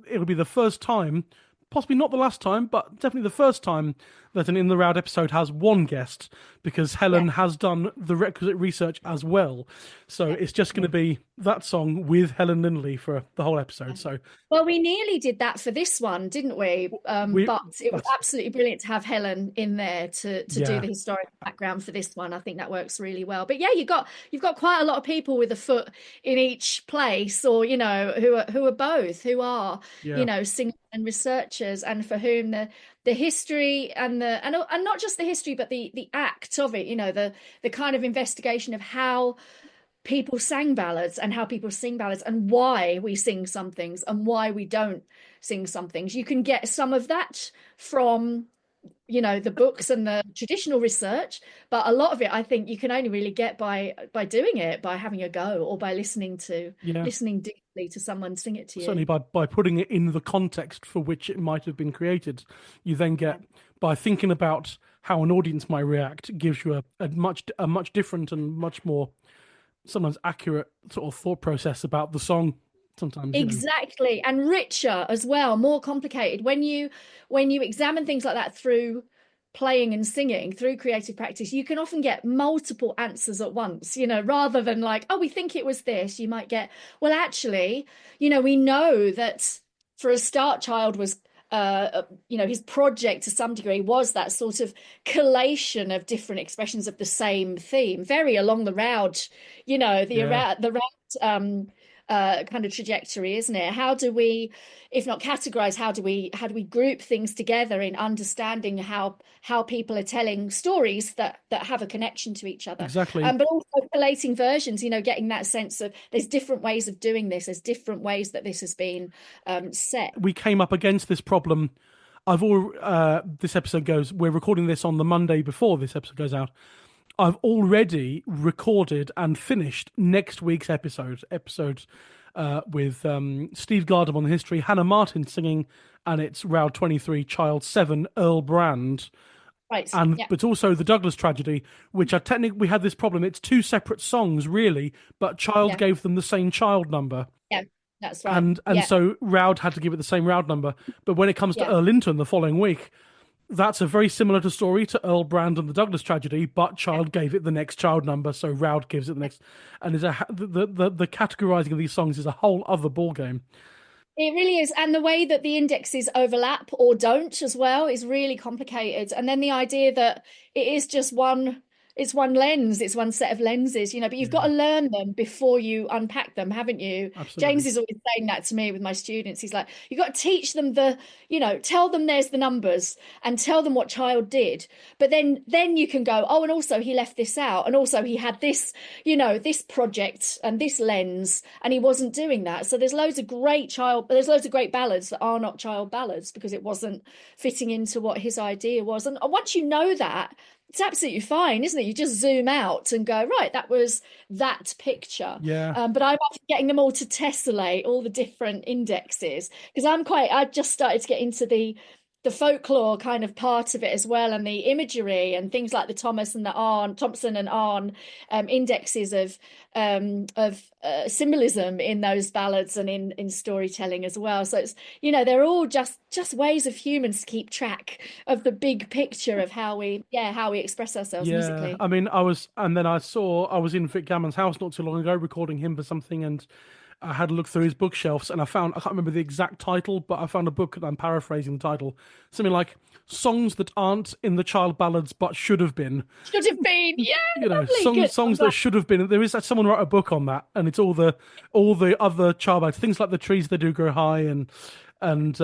it'll be the first time, possibly not the last time, but definitely the first time that an In the Roud episode has one guest, because Helen has done the requisite research as well. So it's just going to be that song with Helen Lindley for the whole episode. So, well, we nearly did that for this one, didn't we? But it was absolutely brilliant to have Helen in there to do the historical background for this one. I think that works really well. But you've got quite a lot of people with a foot in each place, or who are both, who are singers and researchers, and for whom the history and not just the history, but the act of it, the kind of investigation of how people sang ballads and how people sing ballads and why we sing some things and why we don't sing some things. You can get some of that from the books and the traditional research, but a lot of it I think you can only really get by doing it, by having a go, or by listening deeply to someone sing it to you. Certainly by putting it in the context for which it might have been created. You then get, by thinking about how an audience might react, gives you a much different and much more sometimes accurate sort of thought process about the song. Sometimes exactly, and richer as well, more complicated when you examine things like that through playing and singing, through creative practice. You can often get multiple answers at once, rather than like, oh, we think it was this. You might get, well, actually, we know that for a start, Child was his project to some degree was that sort of collation of different expressions of the same theme, very along the Roud, the Roud kind of trajectory, isn't it? How do we, if not categorize, how do we group things together in understanding how people are telling stories that have a connection to each other? Exactly. But also collating versions, getting that sense of there's different ways of doing this, there's different ways that this has been set. We came up against this problem. This episode goes, we're recording this on the Monday before this episode goes out. I've already recorded and finished next week's episode with Steve Gardam on the history, Hannah Martin singing, and it's Roud 23, Child 7, Earl Brand. Right. But also the Douglas tragedy, which are technically, we had this problem. It's two separate songs, really, but Child gave them the same child number. Yeah, that's right. And so Roud had to give it the same Roud number. But when it comes to Earl Linton the following week, that's a very similar to story to Earl Brand and the Douglas tragedy, but Child gave it the next child number, so Roud gives it the next. And the categorizing of these songs is a whole other ballgame. It really is. And the way that the indexes overlap or don't as well is really complicated. And then the idea that it is just it's one lens, it's one set of lenses, but you've got to learn them before you unpack them, haven't you? Absolutely. James is always saying that to me with my students. He's like, you've got to teach them tell them there's the numbers and tell them what Child did. But then you can go, oh, and also he left this out. And also he had this, this project and this lens, and he wasn't doing that. So there's loads of great ballads that are not Child ballads because it wasn't fitting into what his idea was. And once you know that, it's absolutely fine, isn't it? You just zoom out and go, right, that was that picture. Yeah. But I'm often getting them all to tessellate all the different indexes because I've just started to get into the folklore kind of part of it as well, and the imagery and things like the Thompson and Arne indexes of symbolism in those ballads and in storytelling as well. So it's they're all just ways of humans to keep track of the big picture of how we express ourselves musically. I mean, I was in Vic Gammon's house not too long ago recording him for something, and I had a look through his bookshelves and I can't remember the exact title, but I found a book, and I'm paraphrasing the title, something like "Songs That Aren't in the Child Ballads But Should Have Been." Should have been. Yeah, lovely. songs Good. songs that should have been. There is someone wrote a book on that, and it's all the other child ballads, things like "The Trees They Do Grow High" and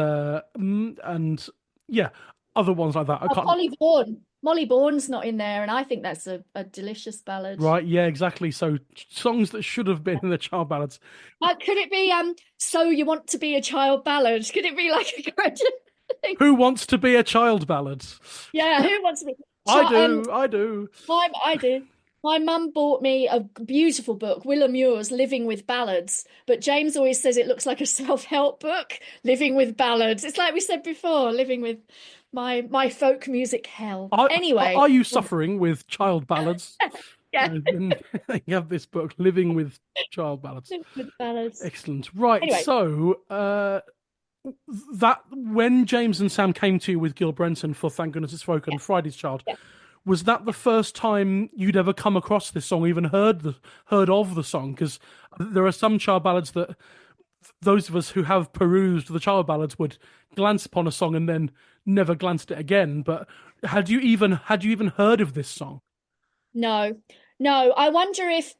yeah, other ones like that. I can't. Polly Vaughan. Molly Vaughan's not in there, and I think that's a delicious ballad. Right, yeah, exactly. So songs that should have been in the child ballads. Could it be So You Want to Be a Child Ballad? Could it be like a kind of thing? Who wants to be a child ballad? Yeah, who wants to be? I do. I do. I do. My mum bought me a beautiful book, Willa Muir's Living with Ballads, but James always says it looks like a self-help book, Living with Ballads. It's like we said before, living with my folk music hell. Anyway. Are you suffering with child ballads? Yeah. You have this book, Living with Child Ballads. Living with Ballads. Excellent. Right, Anyway. so that when James and Sam came to you with Gil Brenton for Thank Goodness It's Folk and Friday's Child, was that the first time you'd ever come across this song, even heard of the song? Because there are some child ballads that those of us who have perused the child ballads would glance upon a song and then never glanced at it again. But had you even heard of this song? No. I wonder if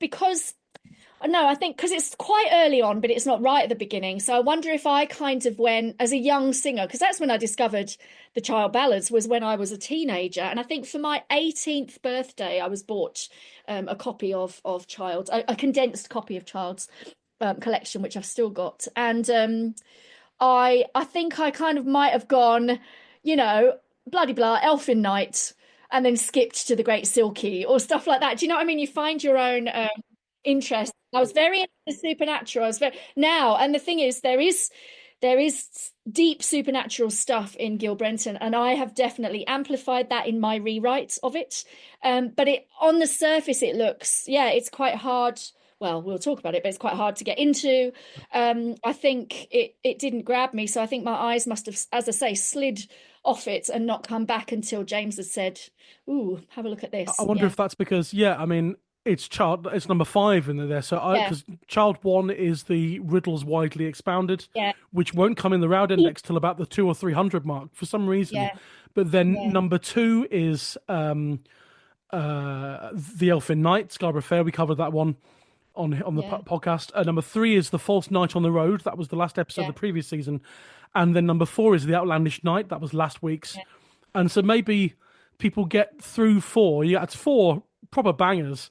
I think because it's quite early on, but it's not right at the beginning. So I wonder if I kind of went as a young singer, because that's when I discovered the child ballads, was when I was a teenager. And I think for my 18th birthday, I was bought a copy of Child's, a condensed copy of Child's collection, which I've still got. And I think I kind of might have gone, bloody blah, Elfin Night, and then skipped to the Great Silky or stuff like that. Do you know what I mean? You find your own interest. I was very into the supernatural. And the thing is, there is deep supernatural stuff in Gil Brenton, and I have definitely amplified that in my rewrite of it. But on the surface, it looks, it's quite hard. Well, we'll talk about it, but it's quite hard to get into. I think it didn't grab me, so I think my eyes must have, as I say, slid off it and not come back until James had said, "Ooh, have a look at this." I wonder if that's because, I mean, it's number 5 in there. So because Child 1 is the Riddles Widely Expounded, which won't come in the Roud Index till about the 200 or 300 mark for some reason. But then number 2 is The Elfin Night, Scarborough Fair. We covered that one on the podcast. Number 3 is The False Night on the Road. That was the last episode of the previous season. And then number 4 is The Outlandish Night. That was last week's. And so maybe people get through 4. It's 4 proper bangers.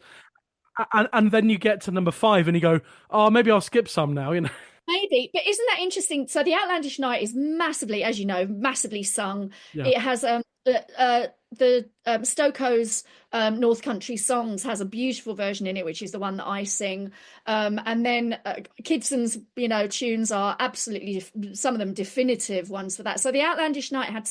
And then you get to number 5 and you go, oh, maybe I'll skip some now, Maybe, but isn't that interesting? So The Outlandish Night is massively, as you know, massively sung. It has the Stokoe's North Country Songs has a beautiful version in it, which is the one that I sing. And then Kidson's, tunes are absolutely, some of them definitive ones for that. So The Outlandish Night had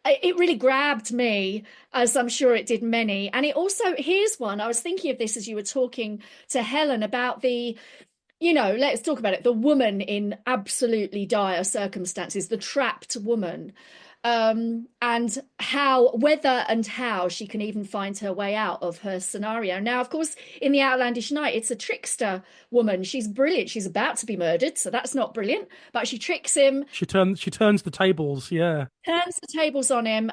it really grabbed me, as I'm sure it did many. And it also, here's one, I was thinking of this as you were talking to Helen about let's talk about it, the woman in absolutely dire circumstances, the trapped woman. And whether and how she can even find her way out of her scenario. Now, of course, in The Outlandish Night, it's a trickster woman. She's brilliant. She's about to be murdered, so that's not brilliant. But she tricks him. She turns the tables, Turns the tables on him.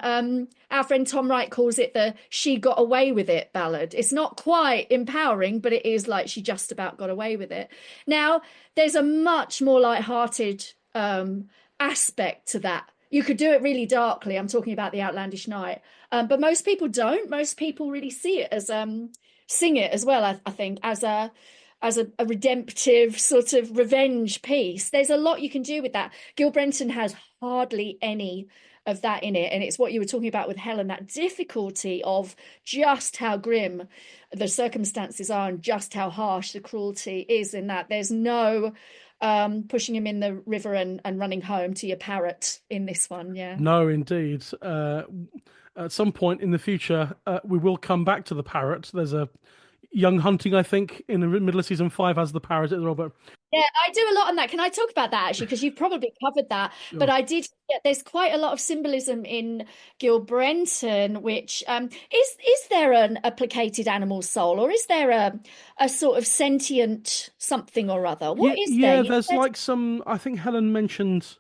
Our friend Tom Wright calls it the "She Got Away With It" ballad. It's not quite empowering, but it is like she just about got away with it. Now, there's a much more lighthearted aspect to that. You could do it really darkly. I'm talking about The Outlandish Night. But most people don't. Most people really see it as, sing it as well, I think, as a redemptive sort of revenge piece. There's a lot you can do with that. Gil Brenton has hardly any of that in it. And it's what you were talking about with Helen, that difficulty of just how grim the circumstances are and just how harsh the cruelty is in that. There's no pushing him in the river and running home to your parrot in this one. No, indeed. At some point in the future, we will come back to the parrot. There's a Young Hunting, I think, in the middle of season 5 has the parrot as well. But Yeah, I do a lot on that. Can I talk about that actually? Because you've probably covered that. But Sure. I did, yeah, there's quite a lot of symbolism in Gil Brenton, which is there a placated animal soul, or is there a sort of sentient something or other? What Yeah, is there? yeah. You There's said like some. I think Helen mentioned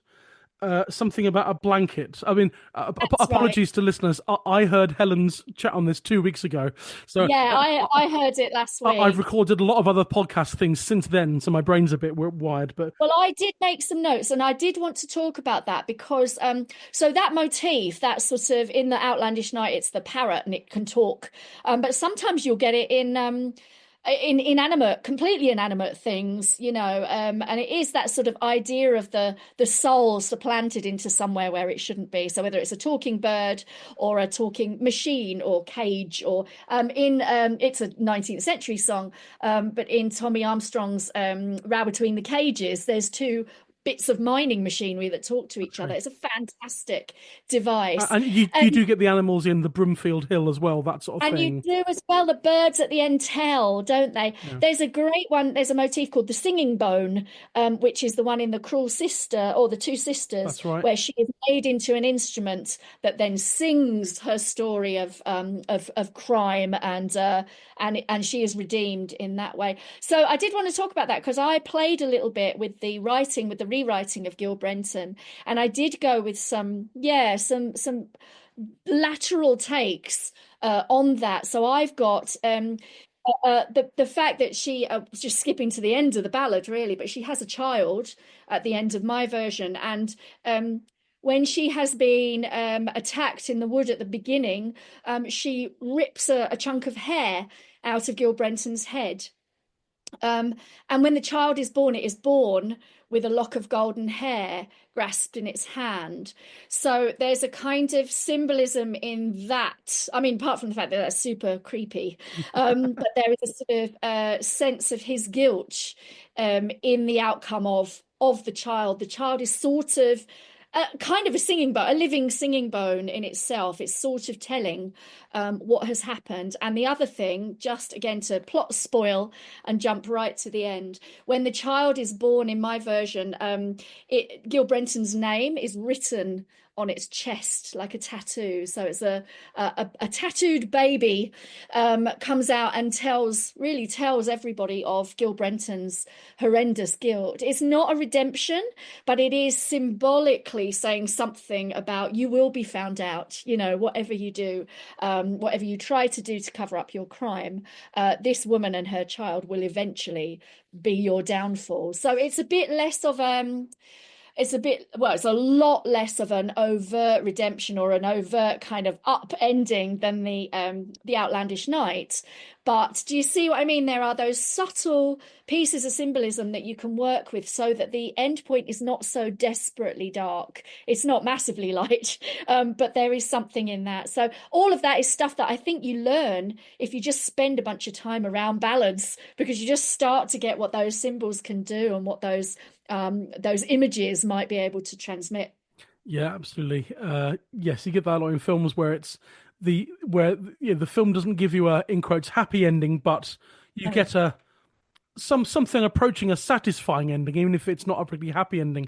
something about a blanket. I mean, that's right. apologies to listeners. I heard Helen's chat on this 2 weeks ago, so Yeah, I heard it last I've week. recorded a lot of other podcast things since then, so my brain's a bit wired. But Well, I did make some notes and I did want to talk about that because so that motif, that sort of in the Outlandish Night, it's the parrot and it can talk. But sometimes you'll get it in inanimate, completely inanimate things, and it is that sort of idea of the soul supplanted into somewhere where it shouldn't be. So whether it's a talking bird or a talking machine or cage, or in it's a 19th century song, but in Tommy Armstrong's Row Between the Cages, there's two bits of mining machinery that talk to each other. okay. It's a fantastic device. And you do get the animals in the Broomfield Hill as well, that sort of And you thing. do as well. The birds at the end tell, don't they? Yeah, There's a great one. There's a motif called the singing bone, which is the one in the Cruel Sister or the Two Sisters, that's right. where she is made into an instrument that then sings her story of crime and she is redeemed in that way. So I did want to talk about that because I played a little bit with the rewriting of Gil Brenton, and I did go with some lateral takes on that. So I've got the fact that she just skipping to the end of the ballad really, but she has a child at the end of my version, and when she has been attacked in the wood at the beginning, she rips a chunk of hair out of Gil Brenton's head. Um, and when the child is born, it is born with a lock of golden hair grasped in its hand. So there's a kind of symbolism in that. I mean, apart from the fact that that's super creepy, but there is a sort of sense of his guilt in the outcome of the child. The child is sort of kind of a singing bone, a living singing bone in itself. It's sort of telling what has happened. And the other thing, just again to plot spoil and jump right to the end, when the child is born in my version, Gil Brenton's name is written on its chest like a tattoo. So it's a tattooed baby comes out and really tells everybody of Gil Brenton's horrendous guilt. It's not a redemption, but it is symbolically saying something about you will be found out, whatever you do, whatever you try to do to cover up your crime, this woman and her child will eventually be your downfall. So it's a bit less of it's a lot less of an overt redemption or an overt kind of upending than the Outlandish Night. But do you see what I mean? There are those subtle pieces of symbolism that you can work with so that the end point is not so desperately dark. It's not massively light, but there is something in that. So all of that is stuff that I think you learn if you just spend a bunch of time around ballads, because you just start to get what those symbols can do and what those images might be able to transmit. Yeah, absolutely. Yes, you get that a lot in films where the film doesn't give you a in quotes happy ending, but you get something approaching a satisfying ending, even if it's not a pretty happy ending.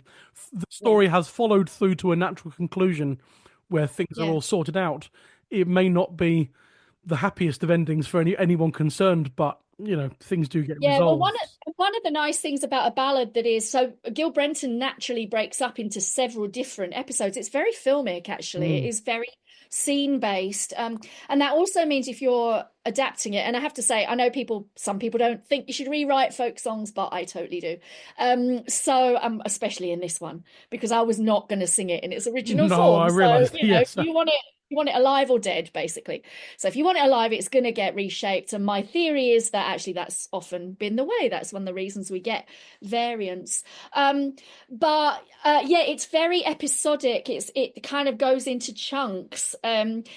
The story has followed through to a natural conclusion where things are Yeah. all sorted out. It may not be the happiest of endings for anyone concerned, but things do get Yeah, well, resolved. one of the nice things about a ballad that is so Gil Brenton naturally breaks up into several different episodes. It's very filmic, actually. It is very scene based, and that also means if you're adapting it, and I have to say, I know some people don't think you should rewrite folk songs, but I totally do. So especially in this one, because I was not going to sing it in its original No, I form. So realised. Yes. you want it alive or dead, basically. So if you want it alive, it's going to get reshaped. And my theory is that actually that's often been the way. That's one of the reasons we get variants. But yeah, it's very episodic. It kind of goes into chunks. And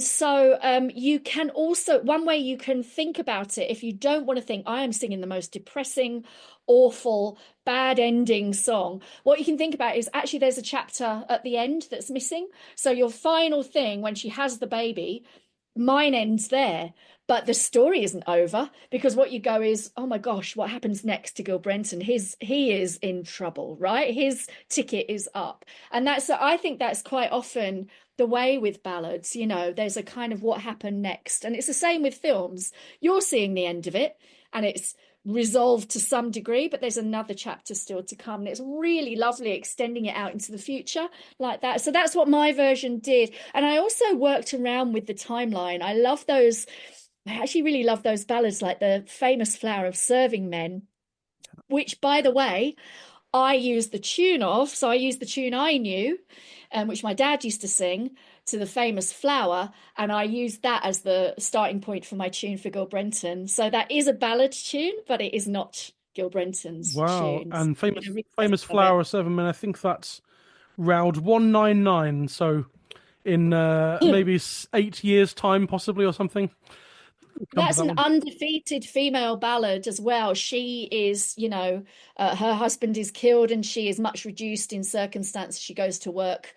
so you can also, one way you can think about it, if you don't want to think, I am singing the most depressing, awful, bad ending song, what you can think about is actually there's a chapter at the end that's missing. So your final thing when she has the baby, mine ends there, but the story isn't over, because what you go is, oh my gosh, what happens next to Gil Brenton? He is in trouble, right? His ticket is up. And I think that's quite often the way with ballads. There's a kind of what happened next. And it's the same with films. You're seeing the end of it, and it's resolved to some degree, but there's another chapter still to come, and it's really lovely extending it out into the future like that. So that's what my version did. And I also worked around with the timeline. I actually really love those ballads, like the famous Flower of Serving Men, which, by the way, I used the tune of. So I used the tune I knew, which my dad used to sing, to the famous Flower, and I used that as the starting point for my tune for Gil Brenton. So that is a ballad tune, but it is not Gil Brenton's tune. And famous Flower of Seven Men, I think that's Roud 199. So in maybe 8 years' time, possibly, or something. That's an undefeated female ballad as well. She is, her husband is killed, and she is much reduced in circumstance. She goes to work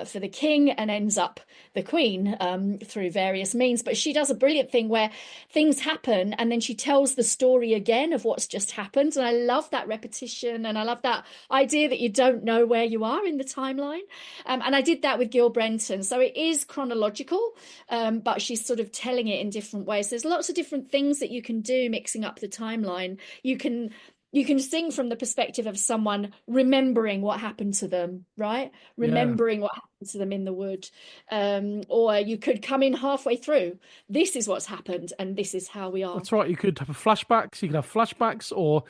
for the king and ends up the queen through various means. But she does a brilliant thing where things happen and then she tells the story again of what's just happened. And I love that repetition, and I love that idea that you don't know where you are in the timeline. And I did that with Gil Brenton. So it is chronological, but she's sort of telling it in different ways. There's lots of different things that you can do mixing up the timeline. You can sing from the perspective of someone remembering what happened to them, right? Remembering what happened to them in the wood. Or you could come in halfway through. This is what's happened, and this is how we are. That's right. You could have flashbacks. You could have flashbacks, or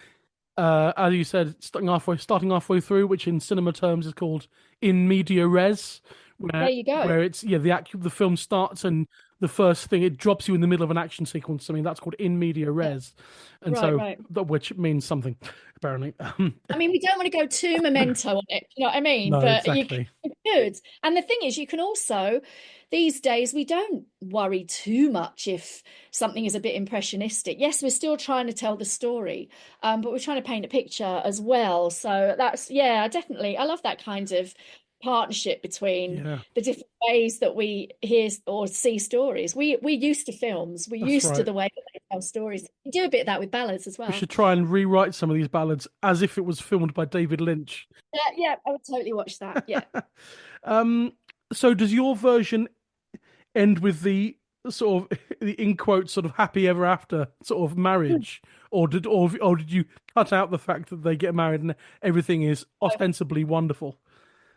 as you said, starting halfway through, which in cinema terms is called in media res. There you go. Where it's the film starts and the first thing, it drops you in the middle of an action sequence. I mean, that's called in media res, and which means something apparently. I mean, we don't want to go too memento on it, you know what I mean? No, but exactly. you could. And the thing is, you can also, these days, we don't worry too much if something is a bit impressionistic. Yes, we're still trying to tell the story, but we're trying to paint a picture as well. So that's, definitely, I love that kind of partnership between the different ways that we hear or see stories. We're used to films. We're used to the way that they tell stories. We do a bit of that with ballads as well. We should try and rewrite some of these ballads as if it was filmed by David Lynch. Yeah, I would totally watch that. Yeah. So does your version end with the sort of the in quotes sort of happy ever after sort of marriage, or did you cut out the fact that they get married and everything is ostensibly wonderful?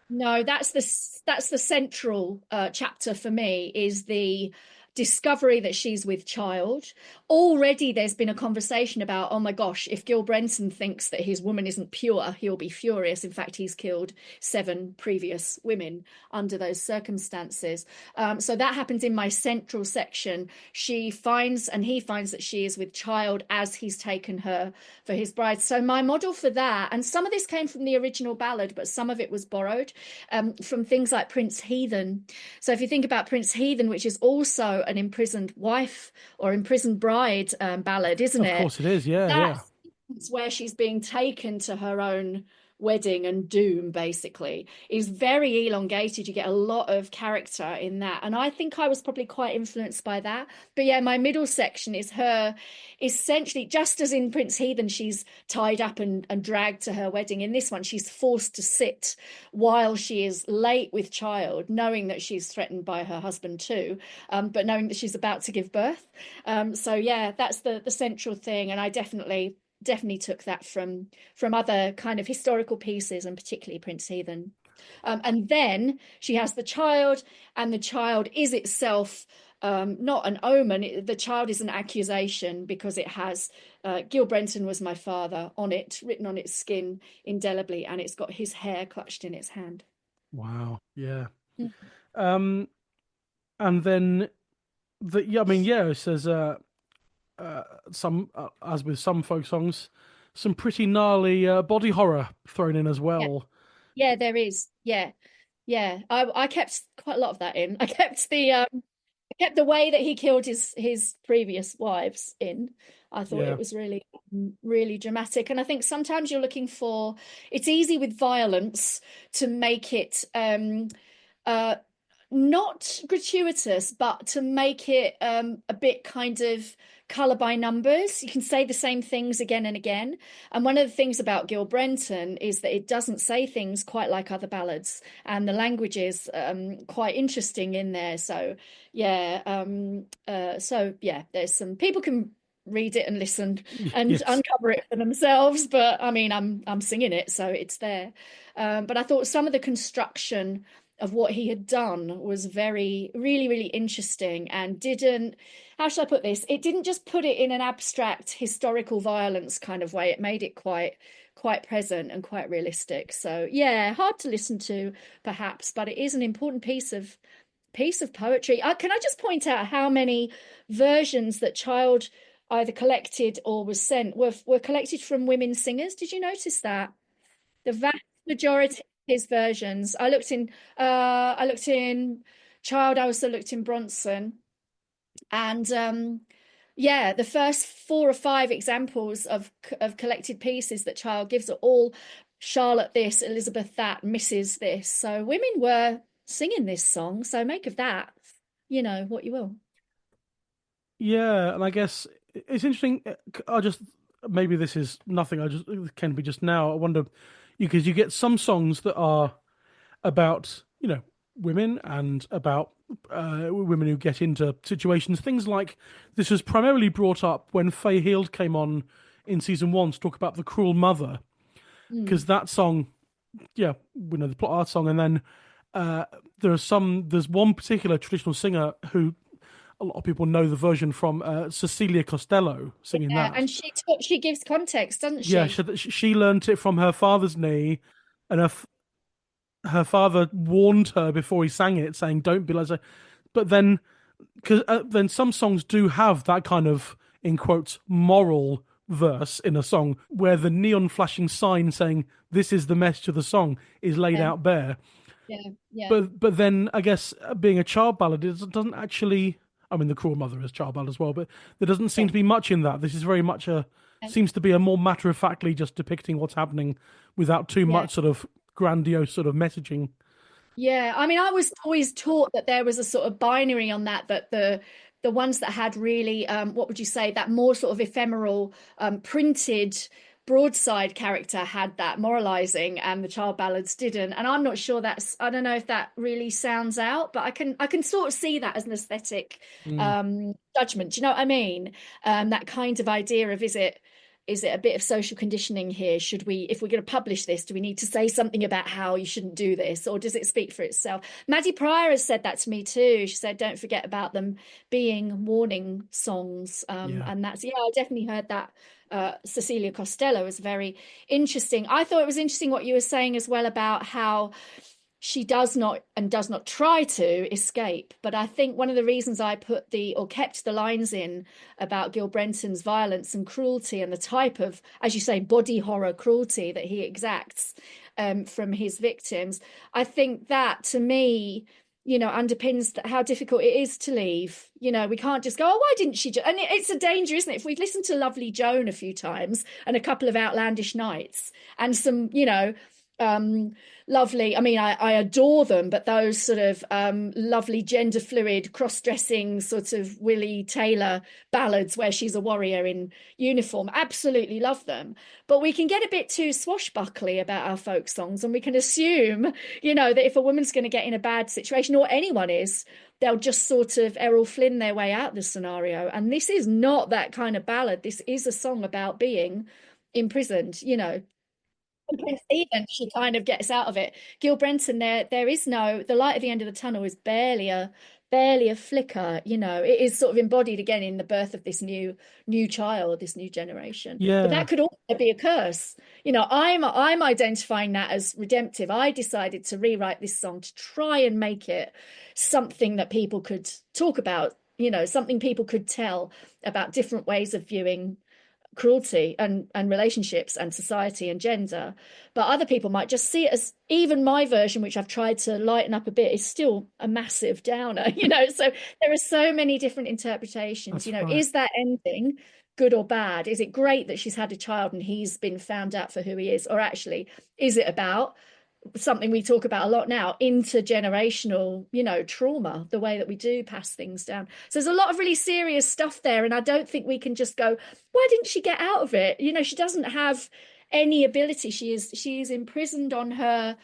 No, that's the central chapter for me, is the discovery that she's with child. Already there's been a conversation about, oh my gosh, if Gil Brenton thinks that his woman isn't pure, he'll be furious. In fact, he's killed 7 previous women under those circumstances. So that happens in my central section. He finds that she is with child as he's taken her for his bride. So my model for that, and some of this came from the original ballad, but some of it was borrowed from things like Prince Heathen. So if you think about Prince Heathen, which is also an imprisoned wife or imprisoned bride ballad, isn't it? Of course it is, yeah. That's where she's being taken to her own wedding and doom, basically, is very elongated. You get a lot of character in that, and I think I was probably quite influenced by that. But yeah, my middle section is her essentially, just as in Prince Heathen she's tied up and dragged to her wedding, in this one she's forced to sit while she is late with child, knowing that she's threatened by her husband too, but knowing that she's about to give birth. So yeah, that's the central thing, and I definitely took that from other kind of historical pieces, and particularly Prince Heathen. And then she has the child, and the child is itself not an omen. The child is an accusation, because it has Gil Brenton was my father on it, written on its skin indelibly, and it's got his hair clutched in its hand. Wow. Yeah. And then it says some as with some folk songs, some pretty gnarly body horror thrown in as well. Yeah, there is. Yeah. I kept quite a lot of that in. I kept the way that he killed his previous wives in. I thought it was really, really dramatic. And I think sometimes you're looking for, it's easy with violence to make it not gratuitous, but to make it a bit kind of color by numbers. You can say the same things again and again. And one of the things about Gil Brenton is that it doesn't say things quite like other ballads, and the language is quite interesting in there. So yeah, there's some people can read it and listen and Yes. uncover it for themselves. But I mean, I'm singing it, so it's there. But I thought some of the construction of what he had done was really, really interesting, and didn't, how should I put this? It didn't just put it in an abstract historical violence kind of way. It made it quite present and quite realistic. So yeah, hard to listen to perhaps, but it is an important piece of poetry. Can I just point out how many versions that Child either collected or was sent were collected from women singers? Did you notice that? The vast majority of his versions. I looked in Child, I also looked in Bronson. And yeah, the first 4 or 5 examples of collected pieces that Child gives are all Charlotte this, Elizabeth that, Mrs. this. So women were singing this song. So make of that, what you will. Yeah, and I guess it's interesting. I just maybe this is nothing. I just it can be just now. I wonder because you get some songs that are about women and about women who get into situations. Things like this was primarily brought up when Faye Hield came on in season 1 to talk about the cruel mother, because that song, yeah, we know the plot art song, and then there's one particular traditional singer who a lot of people know the version from Cecilia Costello singing that. And she gives context, doesn't she? Yeah, she learnt it from her father's knee, and her father warned her before he sang it, saying, "Don't be like that." But then, because then some songs do have that kind of, in quotes, moral verse in a song where the neon flashing sign saying this is the message of the song is laid out bare. Yeah. But then I guess being a child ballad, it doesn't actually. I mean, the cruel mother is child ballad as well, but there doesn't seem to be much in that. This is very much seems to be a more matter of factly just depicting what's happening without too much sort of grandiose sort of messaging. Yeah, I mean, I was always taught that there was a sort of binary on that the ones that had really, what would you say, that more sort of ephemeral, printed broadside character had that moralizing, and the child ballads didn't. And I'm not sure I don't know if that really sounds out, but I can sort of see that as an aesthetic judgment. Do you know what I mean? That kind of idea of is it a bit of social conditioning here? If we're going to publish this, do we need to say something about how you shouldn't do this? Or does it speak for itself? Maddie Pryor has said that to me too. She said, don't forget about them being warning songs. And I definitely heard that. Cecilia Costello was very interesting. I thought it was interesting what you were saying as well about how she does not try to escape. But I think one of the reasons I kept the lines in about Gil Brenton's violence and cruelty and the type of, as you say, body horror cruelty that he exacts from his victims, I think that to me, underpins how difficult it is to leave. We can't just go, oh, why didn't she? And it's a danger, isn't it? If we've listened to Lovely Joan a few times and a couple of outlandish nights and some, lovely, I mean, I adore them, but those sort of lovely gender fluid cross-dressing sort of Willie Taylor ballads where she's a warrior in uniform, absolutely love them. But we can get a bit too swashbuckly about our folk songs, and we can assume, that if a woman's going to get in a bad situation, or anyone is, they'll just sort of Errol Flynn their way out of the scenario. And this is not that kind of ballad. This is a song about being imprisoned, even she kind of gets out of it. Gil Brenton, there is the light at the end of the tunnel is barely a flicker. It is sort of embodied again in the birth of this new child, this new generation. Yeah. But that could also be a curse. I'm identifying that as redemptive. I decided to rewrite this song to try and make it something that people could talk about. Something people could tell about different ways of viewing cruelty and relationships and society and gender. But other people might just see it as, even my version, which I've tried to lighten up a bit, is still a massive downer. So there are so many different interpretations. Right. Is that ending good or bad? Is it great that she's had a child and he's been found out for who he is? Or actually, is it about something we talk about a lot now, intergenerational, trauma, the way that we do pass things down. So there's a lot of really serious stuff there. And I don't think we can just go, why didn't she get out of it? She doesn't have any ability. She is imprisoned on her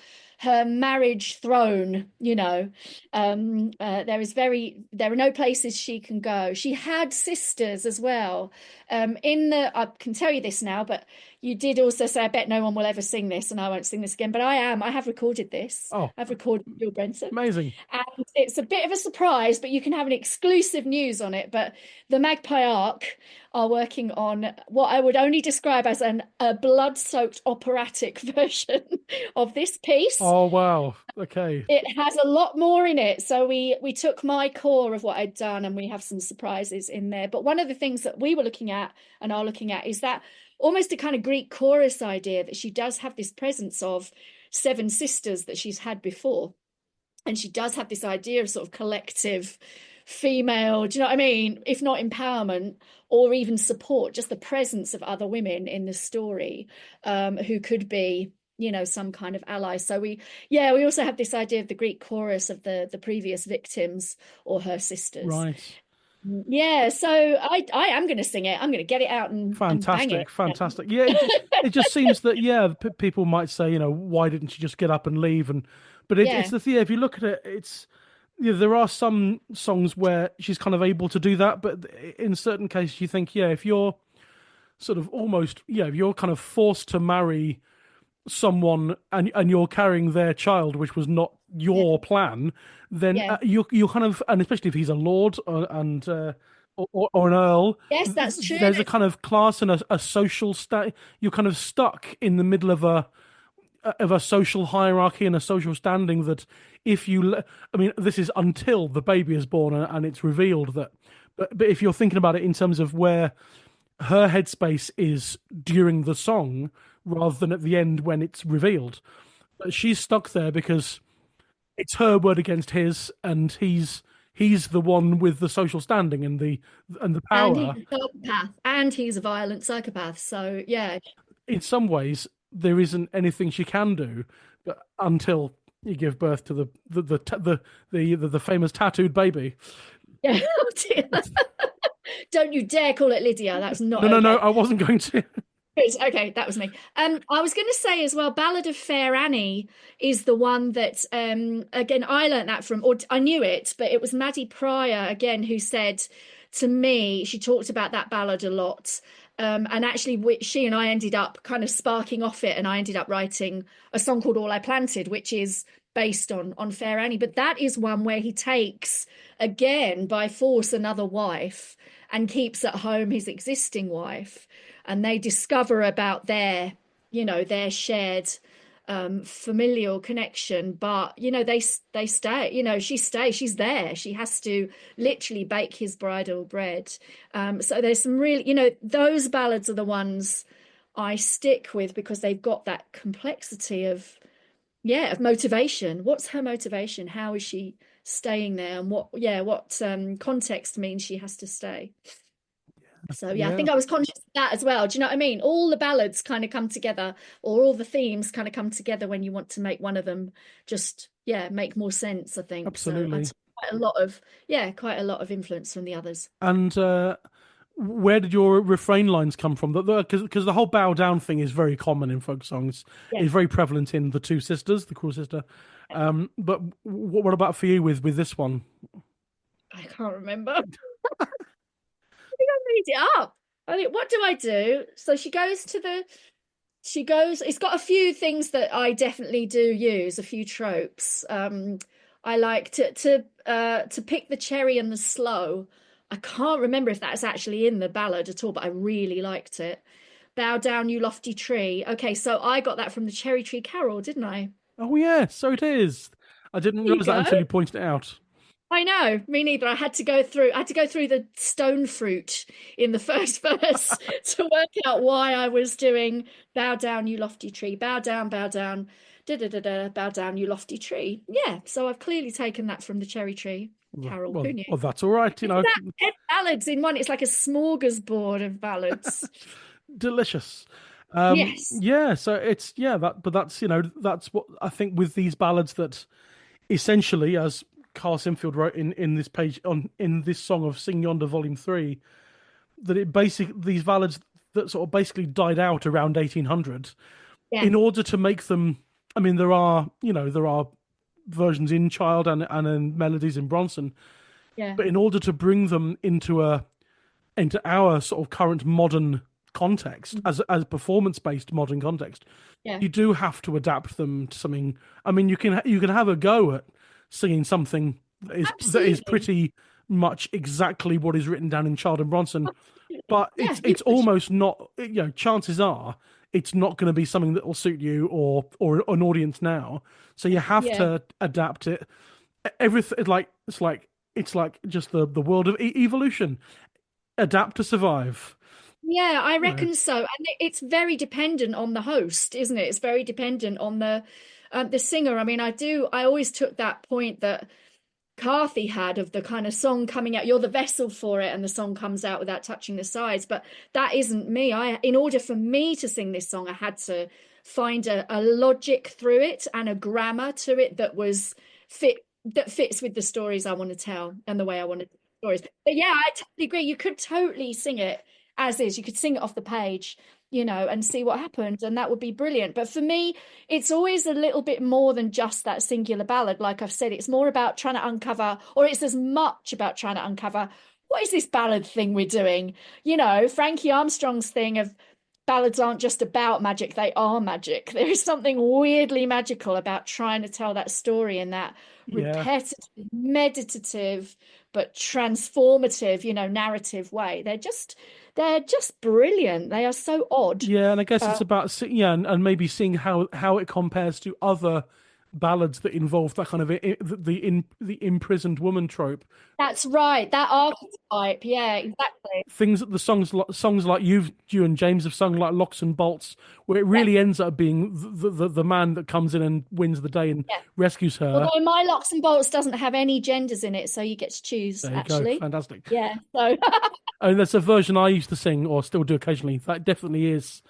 marriage throne. There are no places she can go. She had sisters as well. I can tell you this now, but you did also say, I bet no one will ever sing this, and I won't sing this again. But I have recorded this. Oh, I've recorded Gil Brenton. Amazing. And it's a bit of a surprise, but you can have an exclusive news on it. But the Magpie Arc are working on what I would only describe as a blood-soaked operatic version of this piece. Oh, wow. Okay. It has a lot more in it. So we took my core of what I'd done, and we have some surprises in there. But one of the things that we were looking at and are looking at is that almost a kind of Greek chorus idea, that she does have this presence of 7 sisters that she's had before. And she does have this idea of sort of collective female, do you know what I mean? If not empowerment or even support, just the presence of other women in the story who could be, some kind of ally. So we also have this idea of the Greek chorus of the previous victims or her sisters. Right. Yeah, so I am going to sing it. I'm going to get it out and bang it. Fantastic. Yeah, it just seems that people might say, why didn't she just get up and leave? But it's if you look at it, it's there are some songs where she's kind of able to do that, but in certain cases you think, if you're sort of almost, if you're kind of forced to marry someone and you're carrying their child, which was not your plan, then you kind of, and especially if he's a lord or an earl. Yes, that's true. There's a kind of class and a social state. You're kind of stuck in the middle of a social hierarchy and a social standing that this is until the baby is born and it's revealed that, but if you're thinking about it in terms of where her headspace is during the song rather than at the end when it's revealed, but she's stuck there because it's her word against his, and he's the one with the social standing and the power. And he's a psychopath, and he's a violent psychopath. So yeah, in some ways there isn't anything she can do, but until you give birth to the famous tattooed baby. Yeah. Oh dear. Don't you dare call it Lydia. That's not. No, I wasn't going to. Okay, that was me. I was going to say as well, Ballad of Fair Annie is the one that, again, I learnt that from, or I knew it, but it was Maddie Pryor, again, who said to me, she talked about that ballad a lot. And actually, she and I ended up kind of sparking off it, and I ended up writing a song called All I Planted, which is based on Fair Annie. But that is one where he takes, again, by force, another wife and keeps at home his existing wife. And they discover about their shared familial connection. But, they stay, she stays, she's there. She has to literally bake his bridal bread. So there's some really, those ballads are the ones I stick with because they've got that complexity of motivation. What's her motivation? How is she staying there? And what context means she has to stay? So I think I was conscious of that as well. Do you know what I mean? All the ballads kind of come together, or all the themes kind of come together when you want to make one of them just make more sense, I think. Absolutely. So quite a lot of influence from the others. And where did your refrain lines come from? Because the whole bow down thing is very common in folk songs. Yeah. It's very prevalent in the two sisters, the cruel sister. But what about for you with this one? I can't remember. I made it up. What do I do? So she goes, it's got a few things that I definitely do use, a few tropes. I like to pick the cherry and the slow. I can't remember if that's actually in the ballad at all, but I really liked it. Bow down, you lofty tree. Okay, so I got that from the Cherry Tree Carol, didn't I? Oh yeah, so it is. I didn't realise that until you pointed it out. I know, me neither. I had to go through the stone fruit in the first verse to work out why I was doing bow down, you lofty tree, bow down, da da da da, bow down, you lofty tree. Yeah, so I've clearly taken that from the Cherry Tree Carol. Who knew? Well, that's all right. 10 ballads in one. It's like a smorgasbord of ballads. Delicious. Yes. Yeah, so it's but that's what I think with these ballads that essentially, as Carl Sinfield wrote in this page in this song of Sing Yonder Volume 3, that it basically these ballads that sort of basically died out around 1800 Yeah. in order to make them. I mean, there are versions in Child and in melodies in Bronson, Yeah. but in order to bring them into our sort of current modern context, as performance based modern context, Yeah. you do have to adapt them to something. I mean, you can have a go at singing something that is Absolutely. pretty much exactly what is written down in Child and Bronson, Absolutely. but Yeah, you it's could. almost not. Chances are it's not going to be something that will suit you or an audience now. So you have Yeah. to adapt it. Everything it's like just the world of evolution. Adapt to survive. Yeah, I You know. reckon so. And it's very dependent on the host, isn't it? It's very dependent on the singer. I mean, I always took that point that Carthy had of the kind of song coming out, you're the vessel for it, and the song comes out without touching the sides. But that isn't me. In order for me to sing this song, I had to find a logic through it and a grammar to it that fits with the stories I want to tell and the way I want to tell stories. But yeah, I totally agree. You could totally sing it as is. You could sing it off the page, and see what happened, and that would be brilliant. But for me, it's always a little bit more than just that singular ballad. Like I've said, it's more about trying to uncover, or it's as much about trying to uncover, what is this ballad thing we're doing? Frankie Armstrong's thing of ballads aren't just about magic, they are magic. There is something weirdly magical about trying to tell that story in that Yeah. repetitive, meditative, but transformative, narrative way. They're just brilliant. They are so odd. Yeah, and I guess Uh, it's about and maybe seeing how it compares to other ballads that involve that kind of the imprisoned woman trope. that's right. That archetype. Yeah, exactly. Things that the songs like you and James have sung, like Locks and Bolts, where it Yeah, really ends up being the man that comes in and wins the day and yeah. rescues her. Although my Locks and Bolts doesn't have any genders in it, so you get to choose, There you go, actually. fantastic. Yeah. So And there's a version I used to sing or still do occasionally. That definitely is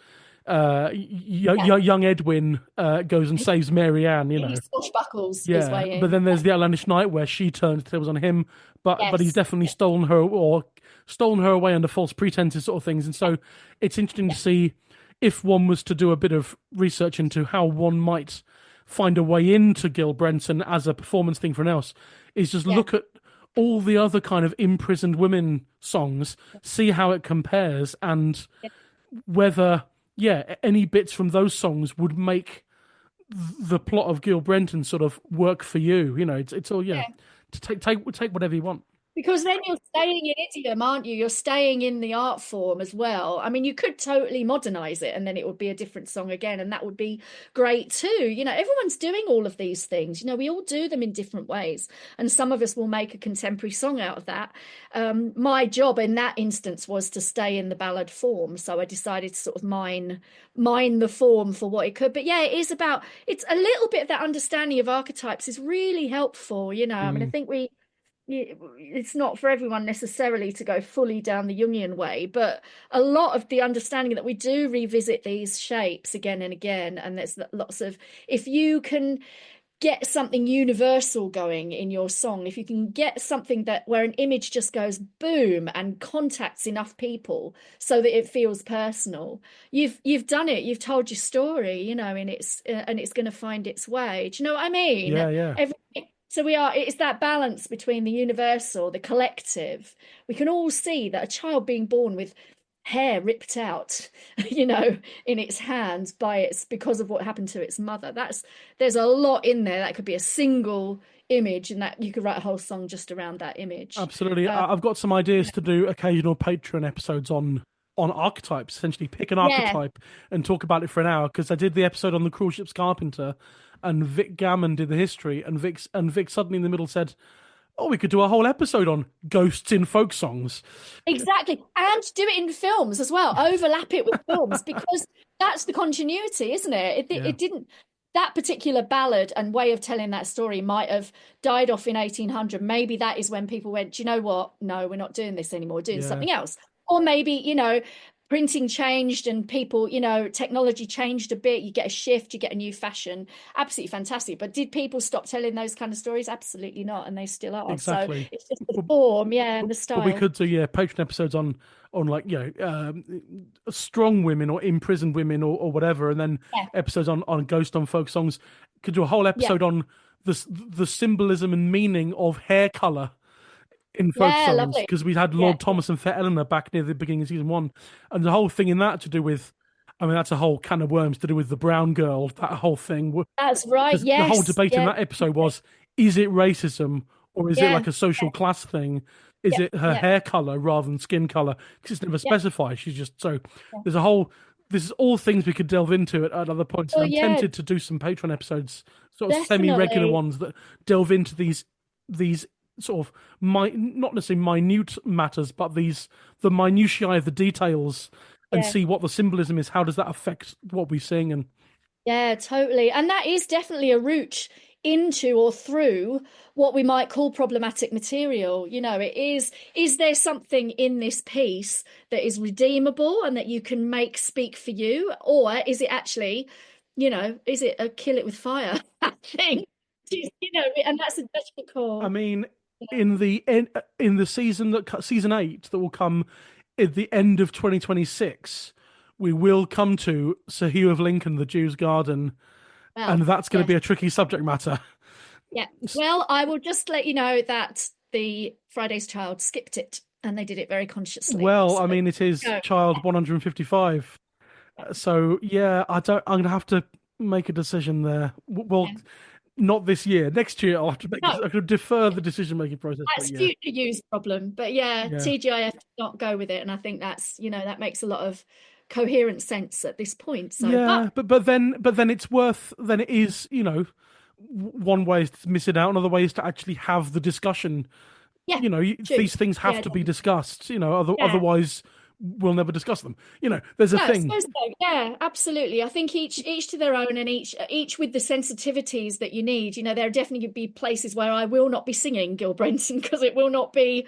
yeah, young Edwin goes and saves Mary Ann. he swashbuckles his Yeah, way but in. then there's the Outlandish Night where she turns the tables on him, but he's Yes. definitely stolen her away under false pretenses, sort of things. And so it's interesting to see if one was to do a bit of research into how one might find a way into Gil Brenton as a performance thing for an else, is just Yeah. look at all the other kind of imprisoned women songs, see how it compares, and whether any bits from those songs would make the plot of Gil Brenton sort of work for you. It's all Yeah. to take whatever you want. Because then you're staying in idiom, aren't you? You're staying in the art form as well. I mean, you could totally modernize it and then it would be a different song again, and that would be great too. Everyone's doing all of these things. We all do them in different ways, and some of us will make a contemporary song out of that. My job in that instance was to stay in the ballad form, so I decided to sort of mine the form for what it could. But yeah, it's a little bit of that understanding of archetypes is really helpful. I mean, I think it's not for everyone necessarily to go fully down the Jungian way, but a lot of the understanding that we do revisit these shapes again and again, and there's lots of, if you can get something universal going in your song, if you can get something that where an image just goes boom and contacts enough people so that it feels personal, you've done it, you've told your story, and it's going to find its way. Do you know what I mean? Yeah. So it's that balance between the universal, the collective. We can all see that a child being born with hair ripped out, in its hands because of what happened to its mother. There's a lot in there that could be a single image, and that you could write a whole song just around that image. Absolutely. I've got some ideas to do occasional Patreon episodes on archetypes. Essentially, pick an Yeah, archetype and talk about it for an hour. Because I did the episode on the cruel ship's carpenter, and Vic Gammon did the history, and Vic suddenly in the middle said, "Oh, we could do a whole episode on ghosts in folk songs." exactly. And do it in films as well. Overlap it with films, because that's the continuity, isn't it? Yeah. It didn't. That particular ballad and way of telling that story might have died off in 1800. Maybe that is when people went, do you know what? No, we're not doing this anymore. We're doing Yeah. something else. Or maybe, printing changed and people, technology changed a bit, you get a shift, you get a new fashion. Absolutely fantastic. But did people stop telling those kind of stories? Absolutely not, and they still are. Exactly. So it's just the form, and the style. But we could do Patreon episodes on like strong women or imprisoned women or whatever, and then episodes on ghost on folk songs. Could do a whole episode on the symbolism and meaning of hair color in folk songs, because we had Lord Thomas and Fair Eleanor back near the beginning of season 1, and the whole thing in that to do with, I mean, that's a whole can of worms to do with the brown girl, that whole thing. That's right. Yes. The whole debate in that episode was, is it racism or is it like a social class thing? Is it her hair color rather than skin color? Because it's never specified. She's just there's a whole. This is all things we could delve into at other points. I'm tempted to do some Patreon episodes, sort of semi-regular ones that delve into these sort of not necessarily minute matters, but the minutiae of the details, and see what the symbolism is. How does that affect what we sing? And totally. And that is definitely a route into or through what we might call problematic material. It is there something in this piece that is redeemable and that you can make speak for you, or is it actually, is it a kill it with fire thing? And that's a judgment call. I mean, in the season 8 that will come at the end of 2026, we will come to Sir Hugh of Lincoln, the Jew's Garden, and that's going to be a tricky subject matter. Yeah. Well, I will just let you know that the Friday's Child skipped it, and they did it very consciously. Well, I mean, it is child 155. So I'm going to have to make a decision there. Well. Yeah. Not this year. Next year, I'll have to I could defer the decision-making process. That's future use problem. But TGIF did not go with it, and I think that's that makes a lot of coherent sense at this point. So but then it's worth. Then it is one way is to miss it out, another way is to actually have the discussion. Yeah, these things have to be discussed. Otherwise we'll never discuss them. There's a thing. So. Yeah, absolutely. I think each to their own, and each with the sensitivities that you need. There are definitely be places where I will not be singing Gil Brenton because it will not be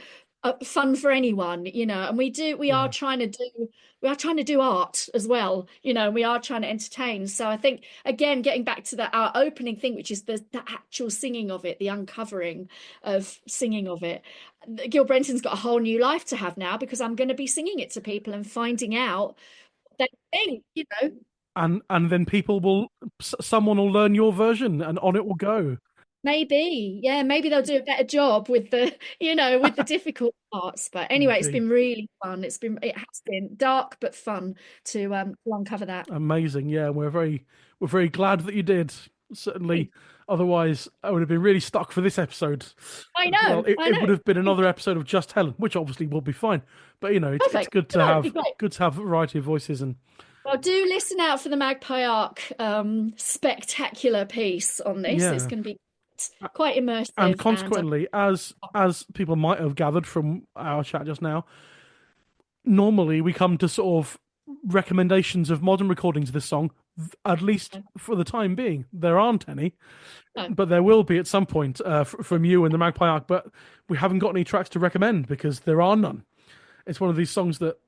fun for anyone. And we are trying to do art as well. We are trying to entertain. So I think, again, getting back to our opening thing, which is the actual singing of it, the uncovering of singing of it. Gil Brenton's got a whole new life to have now, because I'm going to be singing it to people and finding out that thing, And then someone will learn your version, and on it will go. Maybe they'll do a better job with the with the difficult parts. But anyway, It's been really fun. It has been dark but fun to uncover that. Amazing. Yeah, we're very glad that you did. Certainly, otherwise I would have been really stuck for this episode. I know. Well, it would have been another episode of just Helen, which obviously will be fine. But it's good to have a variety of voices. And well, do listen out for the Magpie Arc spectacular piece on this. Yeah. It's going to be quite immersive. And consequently, as people might have gathered from our chat just now, normally we come to sort of recommendations of modern recordings of this song, at least for the time being. There aren't any, but there will be at some point from you and the Magpie Arc, but we haven't got any tracks to recommend because there are none. It's one of these songs that,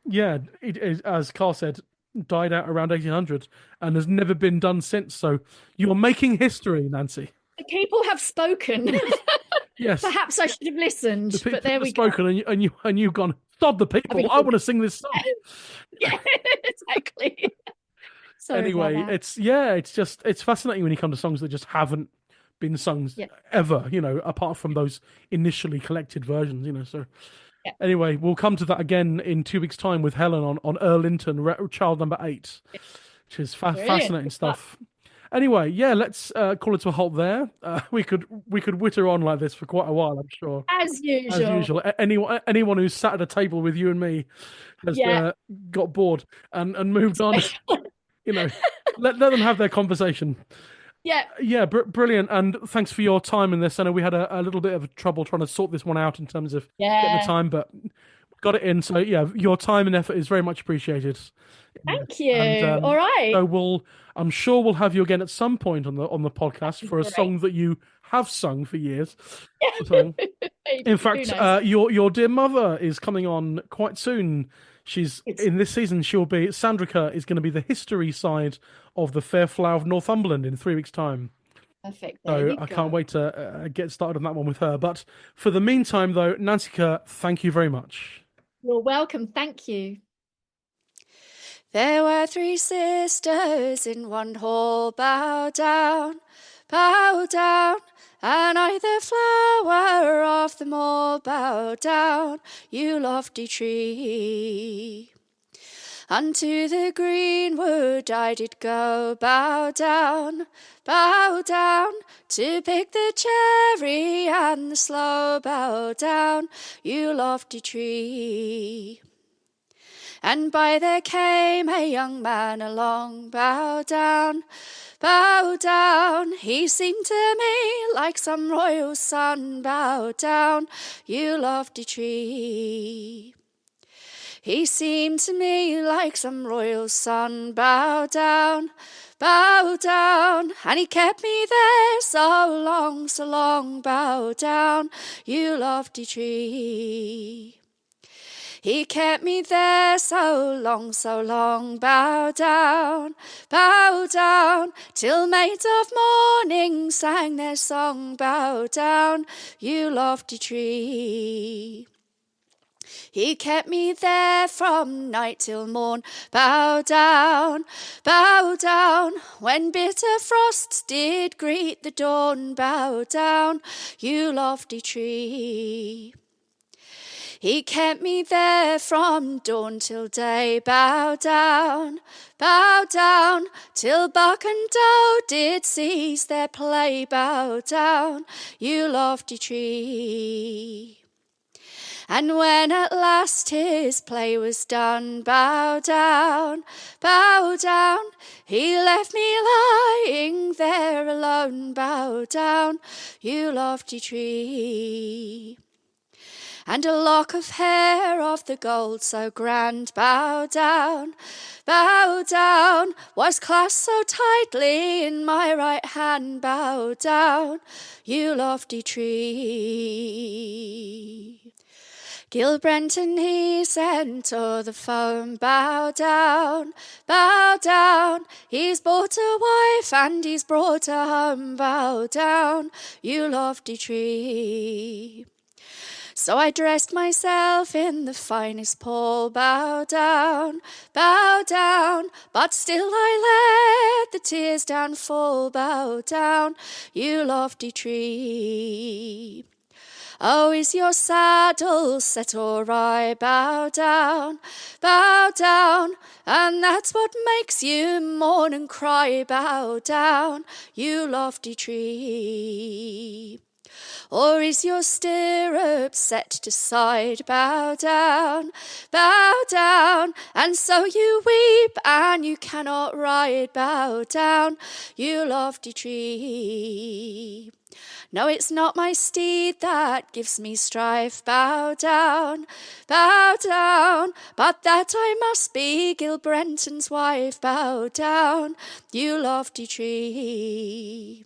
as Carl said, died out around 1800 and has never been done since. So you're making history, Nancy. The people have spoken. Yes. Perhaps I should have listened, but there we go. Spoken, and you've gone, sod the people. I want to sing this song. Yeah, exactly. Anyway, it's fascinating when you come to songs that just haven't been sung ever, apart from those initially collected versions, so. Yeah. Anyway, we'll come to that again in 2 weeks' time with Helen on Earl Linton, child number 8, which is fascinating stuff. Anyway, let's call it to a halt there. We could witter on like this for quite a while, I'm sure. As usual. Anyone who's sat at a table with you and me has got bored and moved on. Let them have their conversation. Yeah, brilliant. And thanks for your time in this. I know we had a little bit of trouble trying to sort this one out in terms of getting the time, but got it in. So your time and effort is very much appreciated. Thank you. And, all right. So I'm sure we'll have you again at some point on the podcast for a song that you have sung for years. In fact, your dear mother is coming on quite soon. In this season, Sandra Kerr is going to be the history side of the Fair Flower of Northumberland in 3 weeks' time. Perfect. So I can't wait to get started on that one with her. But for the meantime, though, Nancy Kerr, thank you very much. You're welcome. Thank you. There were 3 sisters in one hall, bow down, and I the flower of them all, bow down, you lofty tree. Unto the greenwood I did go, bow down, to pick the cherry and the sloe, bow down, you lofty tree. And by there came a young man along, bow down, he seemed to me like some royal son, bow down, you lofty tree. He seemed to me like some royal son, bow down, and he kept me there so long, bow down, you lofty tree. He kept me there so long, bow down, till maids of morning sang their song, bow down, you lofty tree. He kept me there from night till morn, bow down, when bitter frosts did greet the dawn, bow down, you lofty tree. He kept me there from dawn till day, bow down, till buck and doe did cease their play, bow down, you lofty tree. And when at last his play was done, bow down, he left me lying there alone, bow down, you lofty tree. And a lock of hair of the gold so grand, bow down, was clasped so tightly in my right hand, bow down, you lofty tree. Gil Brenton he sent o'er the foam, bow down, he's bought a wife and he's brought her home, bow down, you lofty tree. So I dressed myself in the finest pall, bow down, but still I let the tears down fall, bow down, you lofty tree. Oh, is your saddle set awry, bow down, and that's what makes you mourn and cry, bow down, you lofty tree. Or is your stirrup set to side, bow down, and so you weep and you cannot ride, bow down, you lofty tree. No, it's not my steed that gives me strife, bow down, but that I must be Gil Brenton's wife, bow down, you lofty tree.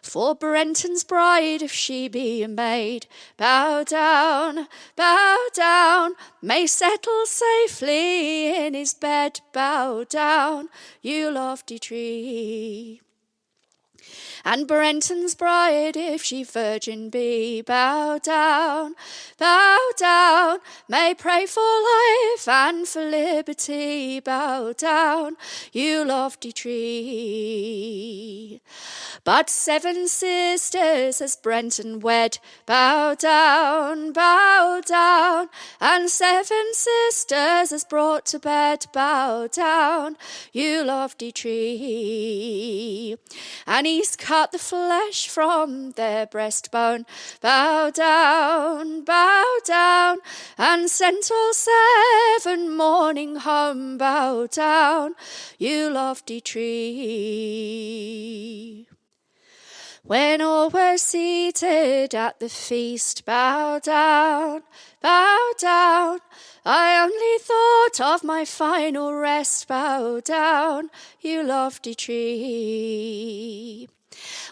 For Brenton's bride, if she be a maid, bow down, may settle safely in his bed, bow down, you lofty tree. And Brenton's bride, if she virgin be, bow down, may pray for life and for liberty, bow down, you lofty tree. But 7 sisters has Brenton wed, bow down, and 7 sisters has brought to bed, bow down, you lofty tree. And he's cut the flesh from their breastbone, bow down, and sent all 7 mourning home, bow down, you lofty tree. When all were seated at the feast, bow down, I only thought of my final rest, bow down, you lofty tree.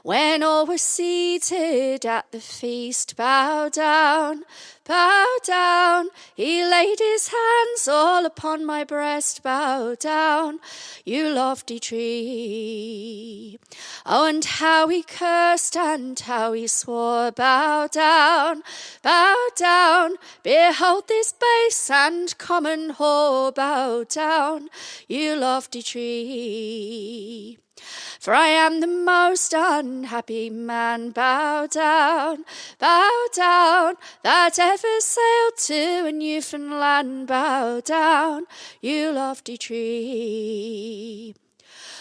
When all were seated at the feast, bow down, bow down. He laid his hands all upon my breast, bow down, you lofty tree. Oh, and how he cursed and how he swore, bow down, behold this base and common whore, bow down, you lofty tree. For I am the most unhappy man, bow down, that ever sailed to a Newfoundland, bow down, you lofty tree.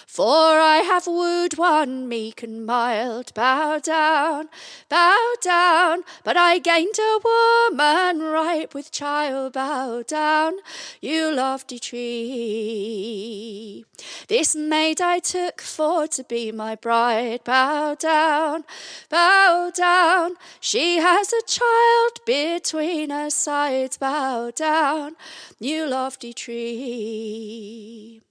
For I have wooed one meek and mild, bow down, but I gained a woman ripe with child, bow down, you lofty tree. This maid I took for to be my bride, bow down, she has a child between her sides, bow down, you lofty tree.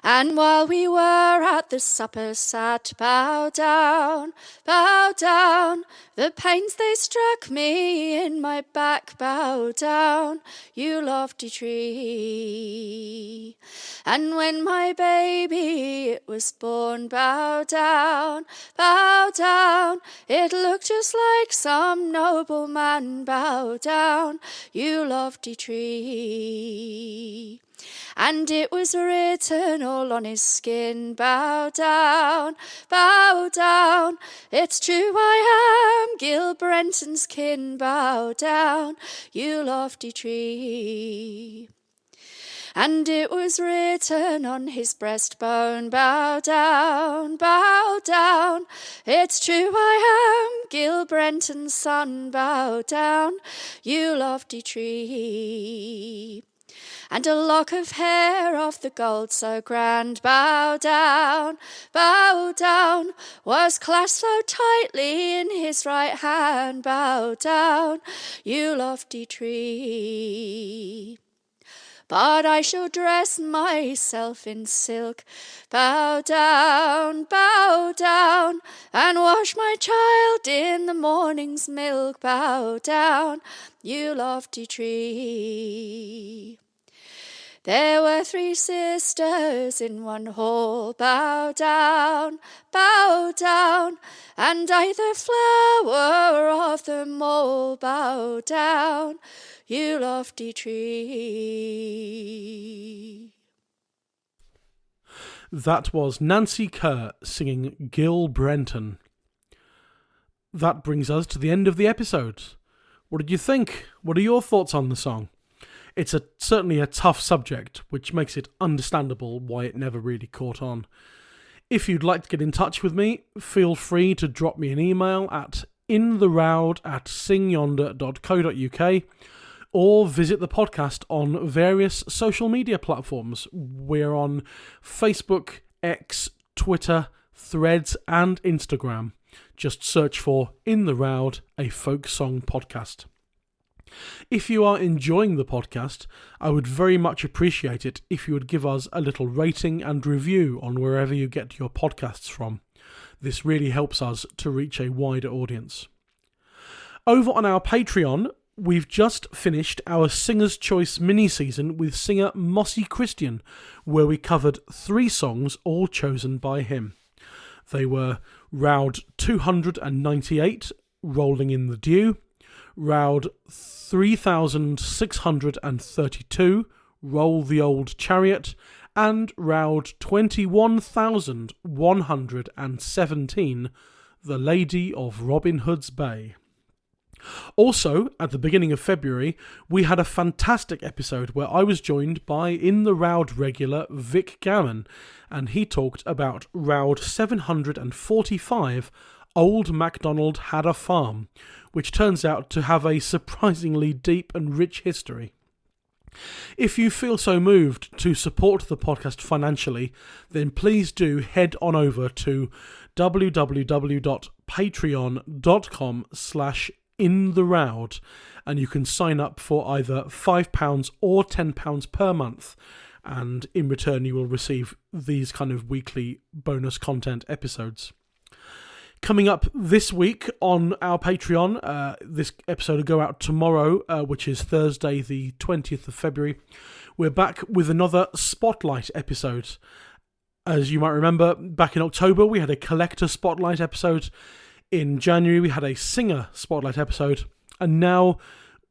And while we were at the supper sat, bow down, the pains they struck me in my back, bow down, you lofty tree. And when my baby it was born, bow down, it looked just like some nobleman, bow down, you lofty tree. And it was written all on his skin, bow down, it's true I am Gil Brenton's kin, bow down, you lofty tree. And it was written on his breastbone, bow down, it's true I am Gil Brenton's son, bow down, you lofty tree. And a lock of hair of the gold so grand, bow down, was clasped so tightly in his right hand, bow down, you lofty tree. But I shall dress myself in silk, bow down, and wash my child in the morning's milk, bow down, you lofty tree. There were 3 sisters in one hall, bow down, and I the flower of them all, bow down, you lofty tree. That was Nancy Kerr singing Gil Brenton. That brings us to the end of the episode. What did you think? What are your thoughts on the song? It's certainly a tough subject, which makes it understandable why it never really caught on. If you'd like to get in touch with me, feel free to drop me an email at intheroud@singyonder.co.uk or visit the podcast on various social media platforms. We're on Facebook, X, Twitter, Threads and Instagram. Just search for In the Roud, a folk song podcast. If you are enjoying the podcast, I would very much appreciate it if you would give us a little rating and review on wherever you get your podcasts from. This really helps us to reach a wider audience. Over on our Patreon, we've just finished our Singer's Choice mini-season with singer Mossy Christian, where we covered 3 songs all chosen by him. They were Roud 298, Rolling in the Dew, Roud 3632, Roll the Old Chariot, and Roud 21117, The Lady of Robin Hood's Bay. Also, at the beginning of February, we had a fantastic episode where I was joined by In the Roud regular Vic Gammon, and he talked about Roud 745, Old MacDonald Had a Farm, which turns out to have a surprisingly deep and rich history. If you feel so moved to support the podcast financially, then please do head on over to www.patreon.com/intheroud and you can sign up for either £5 or £10 per month, and in return you will receive these kind of weekly bonus content episodes. Coming up this week on our Patreon, this episode will go out tomorrow, which is Thursday the 20th of February. We're back with another Spotlight episode. As you might remember, back in October we had a collector Spotlight episode. In January we had a singer Spotlight episode. And now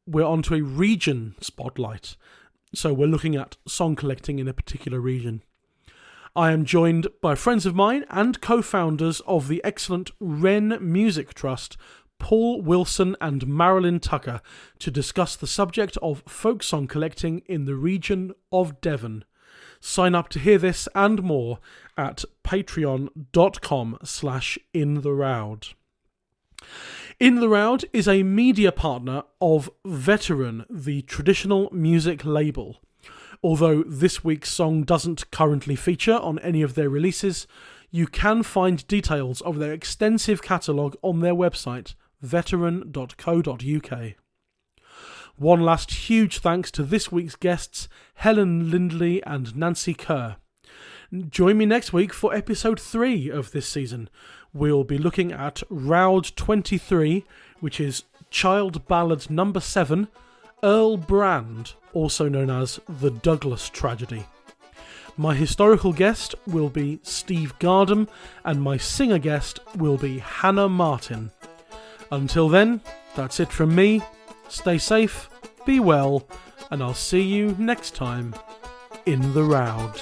we're on to a region Spotlight. So we're looking at song collecting in a particular region. I am joined by friends of mine and co-founders of the excellent Wren Music Trust, Paul Wilson and Marilyn Tucker, to discuss the subject of folk song collecting in the region of Devon. Sign up to hear this and more at patreon.com/intheroud. In the Roud is a media partner of Veteran, the traditional music label. Although this week's song doesn't currently feature on any of their releases, you can find details of their extensive catalogue on their website, veteran.co.uk. One last huge thanks to this week's guests, Helen Lindley and Nancy Kerr. Join me next week for episode 3 of this season. We'll be looking at Roud 23, which is Child Ballad number 7, Earl Brand, also known as the Douglas Tragedy. My historical guest will be Steve Gardam, and my singer guest will be Hannah Martin. Until then, that's it from me. Stay safe, be well, and I'll see you next time in the Roud.